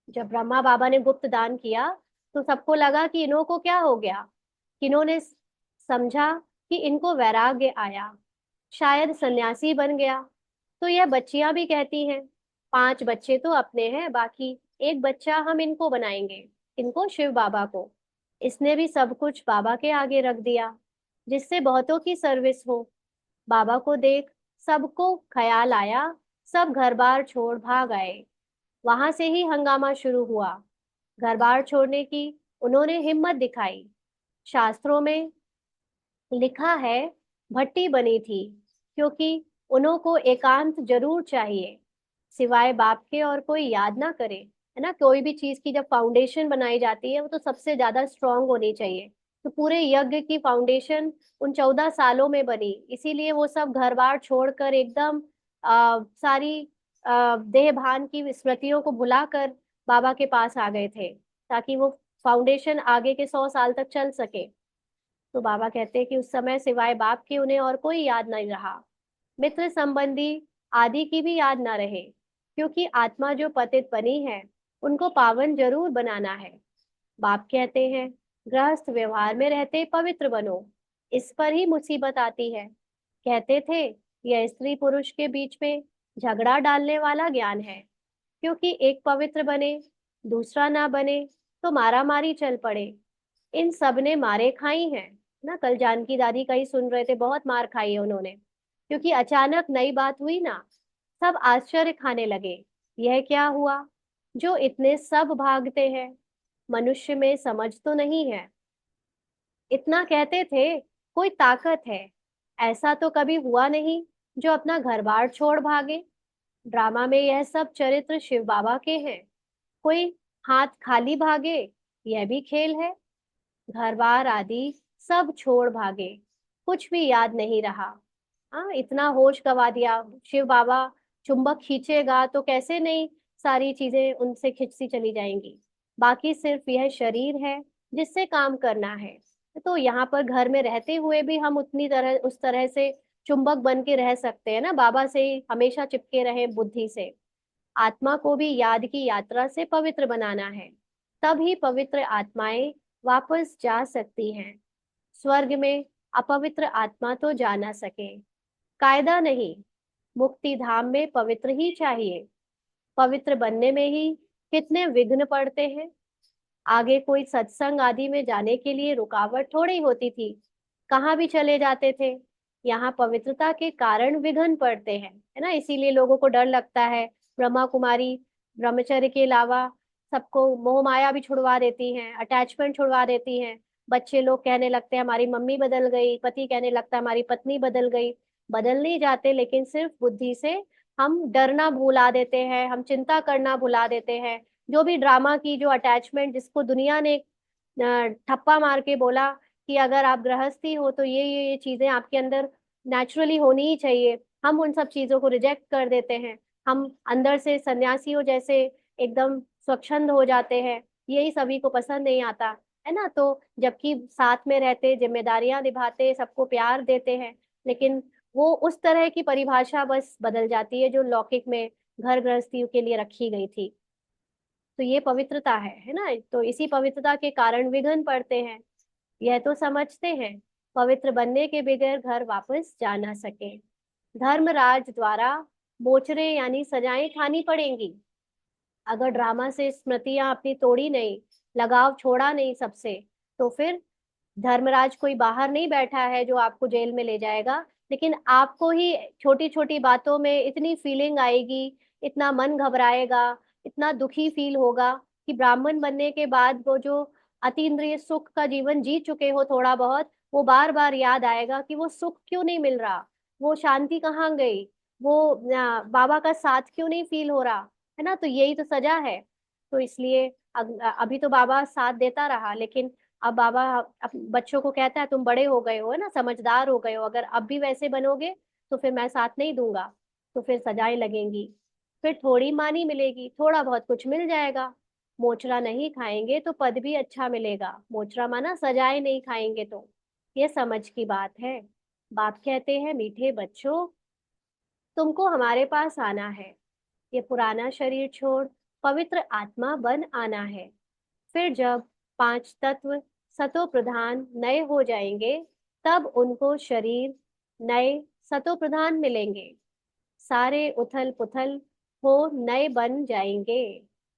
जब ब्रह्मा बाबा ने गुप्त दान किया तो सबको लगा कि इन्हों को क्या हो गया, कि इन्होंने समझा कि इनको वैराग्य आया, शायद सन्यासी बन गया। तो यह बच्चियां भी कहती हैं 5 बच्चे तो अपने हैं, बाकी एक बच्चा हम इनको बनाएंगे, इनको शिव बाबा को। इसने भी सब कुछ बाबा के आगे रख दिया, जिससे बहुतों की सर्विस हो। बाबा को देख सबको ख्याल आया, सब घर बार छोड़ भाग आए। वहां से ही हंगामा शुरू हुआ। घर बार छोड़ने की उन्होंने हिम्मत दिखाई। शास्त्रों में लिखा है भट्टी बनी थी, क्योंकि उन्हों को एकांत जरूर चाहिए, सिवाय बाप के और कोई याद ना करे, है ना। कोई भी चीज की जब फाउंडेशन बनाई जाती है वो तो सबसे ज्यादा स्ट्रांग होनी चाहिए। तो पूरे यज्ञ की फाउंडेशन उन 14 सालों में बनी, इसीलिए वो सब घर बार छोड़कर एकदम सारी देह भान की स्मृतियों को भुलाकर बाबा के पास आ गए थे, ताकि वो फाउंडेशन आगे के 100 साल तक चल सके। तो बाबा कहते हैं कि उस समय सिवाय बाप के उन्हें और कोई याद नहीं रहा, मित्र संबंधी आदि की भी याद ना रहे, क्योंकि आत्मा जो पतित बनी है उनको पावन जरूर बनाना है। बाप कहते हैं गृहस्थ व्यवहार में रहते पवित्र बनो, इस पर ही मुसीबत आती है। कहते थे यह स्त्री पुरुष के बीच में झगड़ा डालने वाला ज्ञान है, क्योंकि एक पवित्र बने दूसरा ना बने तो मारा मारी चल पड़े। इन सब ने मारे खाई हैं ना, कल जानकी दादी का ही सुन रहे थे, बहुत मार खाई है उन्होंने, क्योंकि अचानक नई बात हुई ना, सब आश्चर्य खाने लगे। यह क्या हुआ जो इतने सब भागते हैं, मनुष्य में समझ तो नहीं है। इतना कहते थे कोई ताकत है, ऐसा तो कभी हुआ नहीं जो अपना घर बार छोड़ भागे। ड्रामा में यह सब चरित्र शिव बाबा के हैं, कोई हाथ खाली भागे यह भी खेल है। घर बार आदि सब छोड़ भागे, कुछ भी याद नहीं रहा। हाँ, इतना होश गवा दिया। शिव बाबा चुंबक खींचेगा तो कैसे नहीं सारी चीजें उनसे खिंचती चली जाएंगी। बाकी सिर्फ यह शरीर है जिससे काम करना है। तो यहाँ पर घर में रहते हुए भी हम उतनी तरह उस तरह से चुंबक बन के रह सकते हैं ना, बाबा से ही हमेशा चिपके रहे बुद्धि से। आत्मा को भी याद की यात्रा से पवित्र बनाना है, तभी पवित्र आत्माएं वापस जा सकती हैं। स्वर्ग में अपवित्र आत्मा तो जा ना सके, कायदा नहीं। मुक्ति धाम में पवित्र ही चाहिए। पवित्र बनने में ही कितने विघ्न पड़ते हैं। आगे कोई सत्संग आदि में जाने के लिए रुकावट थोड़ी होती थी, कहाँ भी चले जाते थे। यहाँ पवित्रता के कारण विघ्न पड़ते हैं, है ना, इसीलिए लोगों को डर लगता है। ब्रह्मा कुमारी ब्रह्मचर्य के अलावा सबको मोह माया भी छुड़वा देती हैं, अटैचमेंट छुड़वा देती हैं। बच्चे लोग कहने लगते हैं हमारी मम्मी बदल गई, पति कहने लगता है हमारी पत्नी बदल गई। बदल नहीं जाते, लेकिन सिर्फ बुद्धि से हम डरना भुला देते हैं, हम चिंता करना भुला देते हैं। जो भी ड्रामा की जो अटैचमेंट, जिसको दुनिया ने ठप्पा मार के बोला कि अगर आप गृहस्थी हो तो ये चीजें आपके अंदर नेचुरली होनी ही चाहिए, हम उन सब चीजों को रिजेक्ट कर देते हैं। हम अंदर से सन्यासियों जैसे एकदम स्वच्छंद हो जाते हैं, यही सभी को पसंद नहीं आता, है ना। तो जबकि साथ में रहते, जिम्मेदारियां निभाते, सबको प्यार देते हैं, लेकिन वो उस तरह की परिभाषा बस बदल जाती है जो लौकिक में घर गृहस्थी के लिए रखी गई थी। तो ये पवित्रता है ना। तो इसी पवित्रता के कारण विघ्न पड़ते हैं, यह तो समझते हैं। पवित्र बनने के बगैर घर वापस जा ना सके। धर्मराज द्वारा बोचरे यानी सजाएं खानी पड़ेंगी। अगर ड्रामा से स्मृतियां अपनी तोड़ी नहीं, लगाव छोड़ा नहीं सबसे, तो फिर धर्मराज कोई बाहर नहीं बैठा है जो आपको जेल में ले जाएगा, लेकिन आपको ही छोटी छोटी बातों में इतनी फीलिंग आएगी, इतना मन घबराएगा, इतना दुखी फील होगा कि ब्राह्मण बनने के बाद वो जो अतीन्द्रिय सुख का जीवन जी चुके हो थोड़ा बहुत, वो बार बार याद आएगा कि वो सुख क्यों नहीं मिल रहा, वो शांति कहाँ गई, वो बाबा का साथ क्यों नहीं फील हो रहा, है ना। तो यही तो सजा है। तो इसलिए अभी तो बाबा साथ देता रहा, लेकिन अब बाबा बच्चों को कहता है तुम बड़े हो गए हो, है ना, समझदार हो गए हो, अगर अब भी वैसे बनोगे तो फिर मैं साथ नहीं दूंगा, तो फिर सजाएं लगेंगी, फिर थोड़ी मानी मिलेगी, थोड़ा बहुत कुछ मिल जाएगा। मोचरा नहीं खाएंगे तो पद भी अच्छा मिलेगा, मोचरा माना सजाएं नहीं खाएंगे तो। ये समझ की बात है। बाप कहते हैं मीठे बच्चों, तुमको हमारे पास आना है, ये पुराना शरीर छोड़ पवित्र आत्मा बन आना है। फिर जब 5 तत्व सतो प्रधान नए हो जाएंगे, तब उनको शरीर नए सतो प्रधान मिलेंगे, सारे उथल पुथल हो नए बन जाएंगे।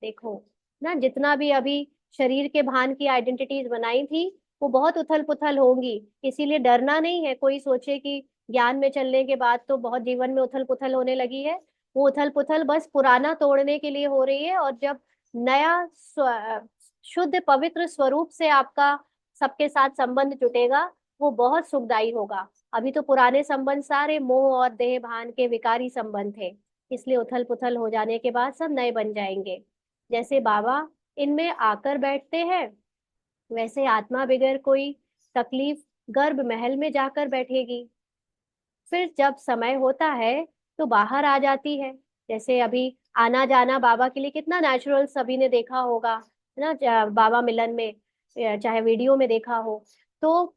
देखो ना, जितना भी अभी शरीर के भान की आइडेंटिटीज बनाई थी वो बहुत उथल पुथल होंगी, इसीलिए डरना नहीं है। कोई सोचे कि ज्ञान में चलने के बाद तो बहुत जीवन में उथल पुथल होने लगी है, वो उथल पुथल बस पुराना तोड़ने के लिए हो रही है। और जब नया शुद्ध पवित्र स्वरूप से आपका सबके साथ संबंध जुटेगा, वो बहुत सुखदायी होगा। अभी तो पुराने संबंध सारे मोह और देह भान के विकारी संबंध थे, इसलिए उथल पुथल हो जाने के बाद सब नए बन जाएंगे। जैसे बाबा इनमें आकर बैठते हैं, वैसे आत्मा बगैर कोई तकलीफ गर्भ महल में जाकर बैठेगी। फिर जब समय होता है तो बाहर आ जाती है। जैसे अभी आना जाना बाबा के लिए कितना नेचुरल, सभी ने देखा होगा, है ना, बाबा मिलन में, चाहे वीडियो में देखा हो। तो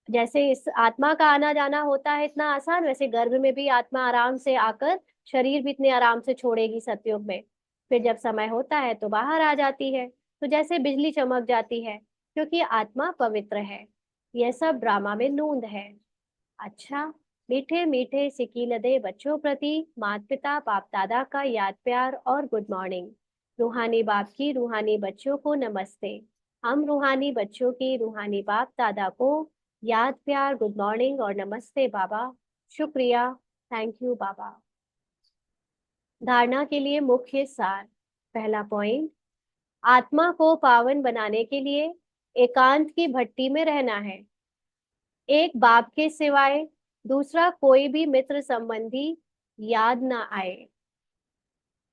जैसे इस आत्मा का आना जाना होता है इतना आसान, वैसे गर्भ में भी आत्मा आराम से आकर शरीर भी इतने आराम से छोड़ेगी सतयुग में। फिर जब समय होता है तो बाहर आ जाती है। तो जैसे बिजली चमक जाती है, क्योंकि आत्मा पवित्र है। यह सब ड्रामा में नूंद है। अच्छा, मीठे मीठे सिकीलदे बच्चों प्रति माता पिता बाप दादा का याद प्यार और गुड मॉर्निंग। रूहानी बाप की रूहानी बच्चों को नमस्ते। हम रूहानी बच्चों की रूहानी बाप दादा को याद प्यार, गुड मॉर्निंग और नमस्ते बाबा। शुक्रिया, थैंक यू बाबा। धारणा के लिए मुख्य सार। पहला पॉइंट, आत्मा को पावन बनाने के लिए एकांत की भट्टी में रहना है, एक बाप के सिवाय दूसरा कोई भी मित्र संबंधी याद ना आए।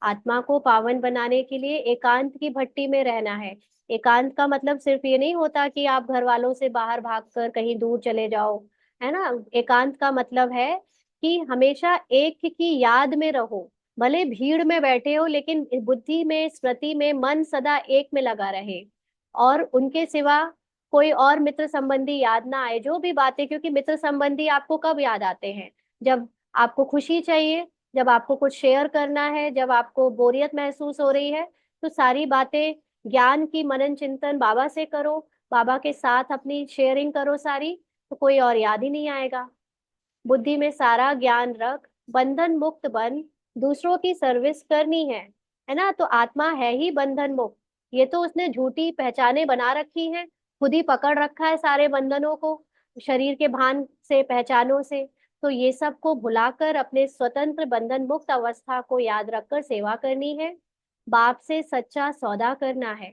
आत्मा को पावन बनाने के लिए एकांत की भट्टी में रहना है। एकांत का मतलब सिर्फ ये नहीं होता कि आप घर वालों से बाहर भागकर कहीं दूर चले जाओ, है ना। एकांत का मतलब है कि हमेशा एक की याद में रहो। भले भीड़ में बैठे हो, लेकिन बुद्धि में, स्मृति में, मन सदा एक में लगा रहे, और उनके सिवा कोई और मित्र संबंधी याद ना आए। जो भी बातें, क्योंकि मित्र संबंधी आपको कब याद आते हैं? जब आपको खुशी चाहिए, जब आपको कुछ शेयर करना है, जब आपको बोरियत महसूस हो रही है, तो सारी बातें ज्ञान की मनन चिंतन बाबा से करो, बाबा के साथ अपनी शेयरिंग करो सारी, तो कोई और याद ही नहीं आएगा। बुद्धि में सारा ज्ञान रख, बंधन मुक्त बन, दूसरों की सर्विस करनी है ना। तो आत्मा है ही बंधन मुक्त। ये तो उसने झूठी पहचाने बना रखी हैं, खुद ही पकड़ रखा है सारे बंधनों को, शरीर के भान से, पहचानों से। तो ये सब को भुलाकर अपने स्वतंत्र बंधन मुक्त अवस्था को याद रखकर सेवा करनी है। बाप से सच्चा सौदा करना है।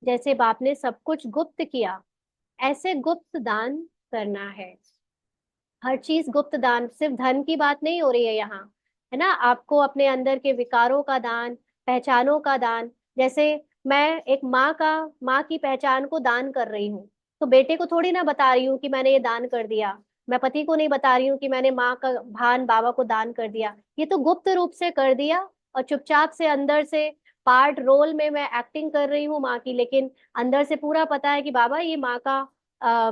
जैसे बाप ने सब कुछ गुप्त किया, ऐसे गुप्त दान करना है। हर चीज गुप्त दान, सिर्फ धन की बात नहीं हो रही है यहाँ, है ना। आपको अपने अंदर के विकारों का दान, पहचानों का दान। जैसे मैं एक माँ की पहचान को दान कर रही हूँ, तो बेटे को थोड़ी ना बता रही हूँ कि मैंने ये दान कर दिया। मैं पति को नहीं बता रही हूँ कि मैंने माँ का भान बाबा को दान कर दिया। ये तो गुप्त रूप से कर दिया, और चुपचाप से अंदर से पार्ट रोल में मैं एक्टिंग कर रही हूँ माँ की, लेकिन अंदर से पूरा पता है कि बाबा ये माँ का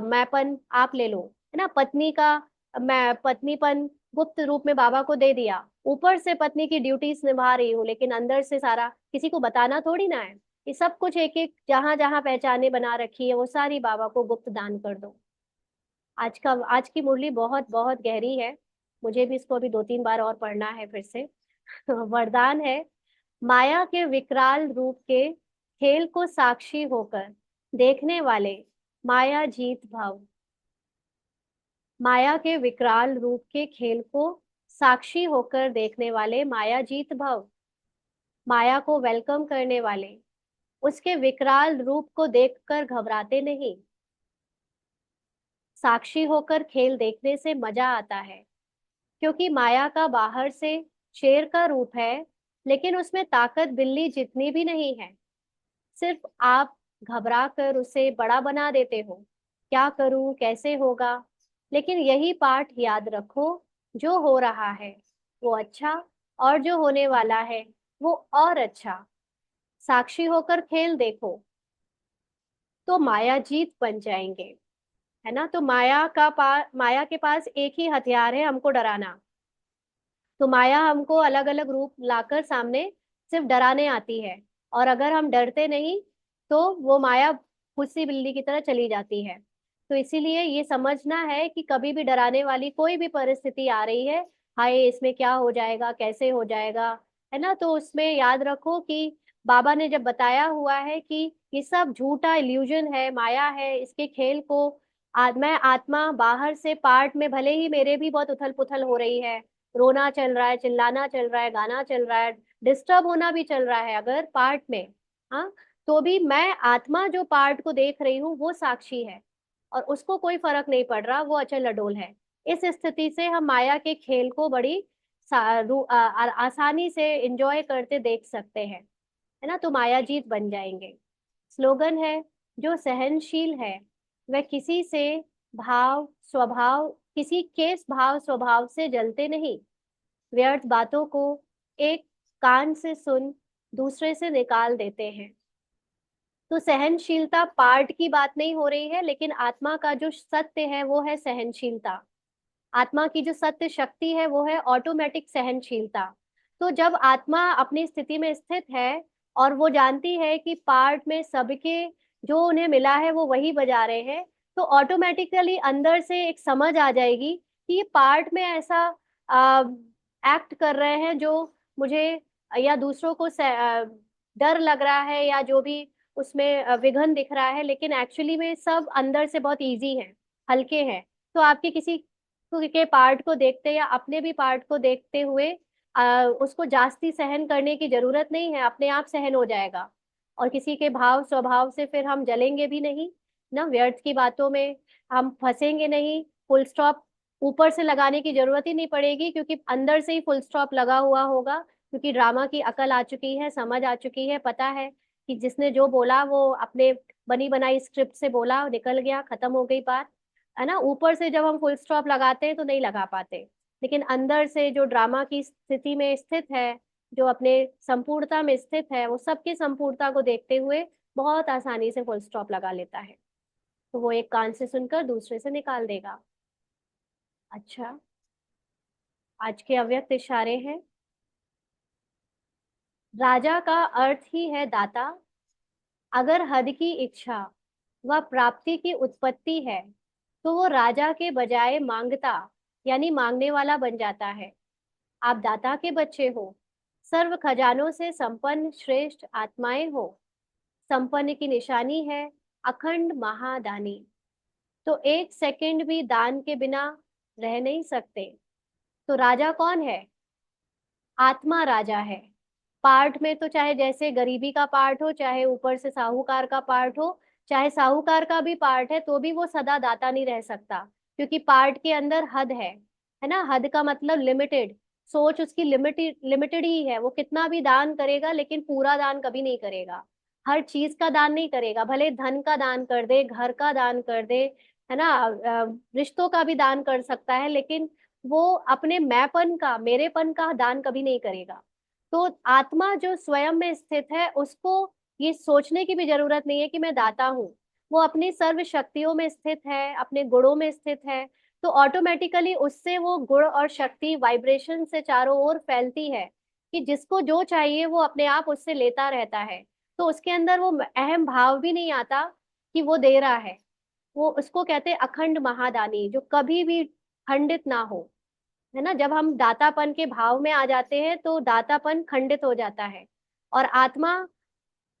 मैंपन आप ले लो, है ना। पत्नी का मैं पत्नीपन गुप्त रूप में बाबा को दे दिया, ऊपर से पत्नी की ड्यूटीज निभा रही हूँ, लेकिन अंदर से सारा किसी को बताना थोड़ी ना है। ये सब कुछ एक एक जहां जहां पहचाने बना रखी है, वो सारी बाबा को गुप्त दान कर दो। आज की मुरली बहुत बहुत गहरी है, मुझे भी इसको अभी 2-3 बार और पढ़ना है फिर से। वरदान है, माया के विकराल रूप के खेल को साक्षी होकर देखने वाले माया जीत भव। माया के विकराल रूप के खेल को साक्षी होकर देखने वाले माया जीत भव। माया को वेलकम करने वाले, उसके विकराल रूप को देखकर घबराते नहीं। साक्षी होकर खेल देखने से मजा आता है, क्योंकि माया का बाहर से शेर का रूप है, लेकिन उसमें ताकत बिल्ली जितनी भी नहीं है। सिर्फ आप घबरा कर उसे बड़ा बना देते हो, क्या करूं, कैसे होगा। लेकिन यही पाठ याद रखो, जो हो रहा है वो अच्छा, और जो होने वाला है वो और अच्छा। साक्षी होकर खेल देखो तो माया जीत बन जाएंगे, है ना। तो माया के पास एक ही हथियार है, हमको डराना। तो माया हमको अलग अलग रूप लाकर सामने सिर्फ डराने आती है, और अगर हम डरते नहीं तो वो माया फुस्सी बिल्ली की तरह चली जाती है। तो इसीलिए ये समझना है कि कभी भी डराने वाली कोई भी परिस्थिति आ रही है, हाय इसमें क्या हो जाएगा, कैसे हो जाएगा, है ना, तो उसमें याद रखो कि बाबा ने जब बताया हुआ है कि ये सब झूठा इल्यूजन है, माया है, इसके खेल को मैं आत्मा बाहर से पार्ट में, भले ही मेरे भी बहुत उथल पुथल हो रही है, रोना चल रहा है, चिल्लाना चल रहा है, गाना चल रहा है, डिस्टर्ब होना भी चल रहा है अगर पार्ट में, हाँ, तो भी मैं आत्मा जो पार्ट को देख रही हूँ वो साक्षी है, और उसको कोई फर्क नहीं पड़ रहा, वो अचल अडोल है। इस स्थिति से हम माया के खेल को बड़ी आसानी से एंजॉय करते देख सकते हैं, है ना। तो माया जीत बन जाएंगे। स्लोगन है, जो सहनशील है वह किसी से भाव स्वभाव किसी के भाव स्वभाव से जलते नहीं। व्यर्थ बातों को एक कान से सुन दूसरे से निकाल देते हैं। तो सहनशीलता पार्ट की बात नहीं हो रही है, लेकिन आत्मा का जो सत्य है वो है सहनशीलता। आत्मा की जो सत्य शक्ति है वो है ऑटोमेटिक सहनशीलता। तो जब आत्मा अपनी स्थिति में स्थित है और वो जानती है कि पार्ट में सबके जो उन्हें मिला है वो वही बजा रहे हैं, तो ऑटोमेटिकली अंदर से एक समझ आ जाएगी कि ये पार्ट में ऐसा एक्ट कर रहे हैं जो मुझे या दूसरों को डर लग रहा है या जो भी उसमें विघन दिख रहा है, लेकिन एक्चुअली में सब अंदर से बहुत इजी है, हल्के हैं। तो आपके किसी के पार्ट को देखते या अपने भी पार्ट को देखते हुए उसको जास्ती सहन करने की जरूरत नहीं है, अपने आप सहन हो जाएगा। और किसी के भाव स्वभाव से फिर हम जलेंगे भी नहीं ना, व्यर्थ की बातों में हम फंसेंगे नहीं। फुल स्टॉप ऊपर से लगाने की जरूरत ही नहीं पड़ेगी, क्योंकि अंदर से ही फुल स्टॉप लगा हुआ होगा। क्योंकि ड्रामा की अकल आ चुकी है, समझ आ चुकी है, पता है कि जिसने जो बोला वो अपने बनी बनाई स्क्रिप्ट से बोला, निकल गया, खत्म हो गई बात, है ना। ऊपर से जब हम फुल स्टॉप लगाते हैं तो नहीं लगा पाते, लेकिन अंदर से जो ड्रामा की स्थिति में स्थित है, जो अपने संपूर्णता में स्थित है, वो सबकी संपूर्णता को देखते हुए बहुत आसानी से फुल स्टॉप लगा लेता है। तो वो एक कान से सुनकर दूसरे से निकाल देगा। अच्छा, आज के अव्यक्त इशारे हैं। राजा का अर्थ ही है दाता। अगर हद की इच्छा व प्राप्ति की उत्पत्ति है तो वो राजा के बजाय मांगता यानी मांगने वाला बन जाता है। आप दाता के बच्चे हो, सर्व खजानों से संपन्न श्रेष्ठ आत्माएं हो। संपन्न की निशानी है अखंड महादानी। तो एक सेकंड भी दान के बिना रह नहीं सकते। तो राजा कौन है? आत्मा राजा है। पार्ट में तो चाहे जैसे गरीबी का पार्ट हो, चाहे ऊपर से साहूकार का पार्ट हो, चाहे साहूकार का भी पार्ट है, तो भी वो सदा दाता नहीं रह सकता, क्योंकि पार्ट के अंदर हद है ना। हद का मतलब लिमिटेड। सोच उसकी लिमिटेड लिमिटेड ही है। वो कितना भी दान करेगा लेकिन पूरा दान कभी नहीं करेगा। हर चीज का दान नहीं करेगा, भले धन का दान कर दे, घर का दान कर दे, है ना, रिश्तों का भी दान कर सकता है, लेकिन वो अपने मैंपन का मेरेपन का दान कभी नहीं करेगा। तो आत्मा जो स्वयं में स्थित है उसको ये सोचने की भी जरूरत नहीं है कि मैं दाता हूँ। वो अपनी सर्व शक्तियों में स्थित है, अपने गुणों में स्थित है। तो ऑटोमेटिकली उससे वो गुण और शक्ति वाइब्रेशन से चारों ओर फैलती है कि जिसको जो चाहिए वो अपने आप उससे लेता रहता है। तो उसके अंदर वो अहम भाव भी नहीं आता कि वो दे रहा है। वो उसको कहते हैं अखंड महादानी, जो कभी भी खंडित ना हो, है ना। जब हम दातापन के भाव में आ जाते हैं तो दातापन खंडित हो जाता है। और आत्मा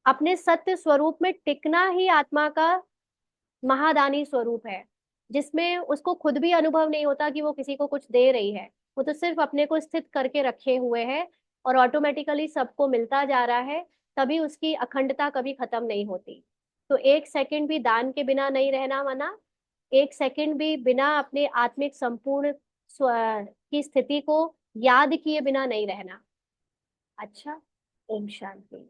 अपने सत्य स्वरूप में टिकना ही आत्मा का महादानी स्वरूप है, जिसमें उसको खुद भी अनुभव नहीं होता कि वो किसी को कुछ दे रही है। वो तो सिर्फ अपने को स्थित करके रखे हुए है और ऑटोमेटिकली सबको मिलता जा रहा है। तभी उसकी अखंडता कभी खत्म नहीं होती। तो एक सेकंड भी दान के बिना नहीं रहना मना। एक सेकंड भी बिना अपने आत्मिक संपूर्ण स्व की स्थिति को याद किए बिना नहीं रहना। अच्छा, ओम शांति।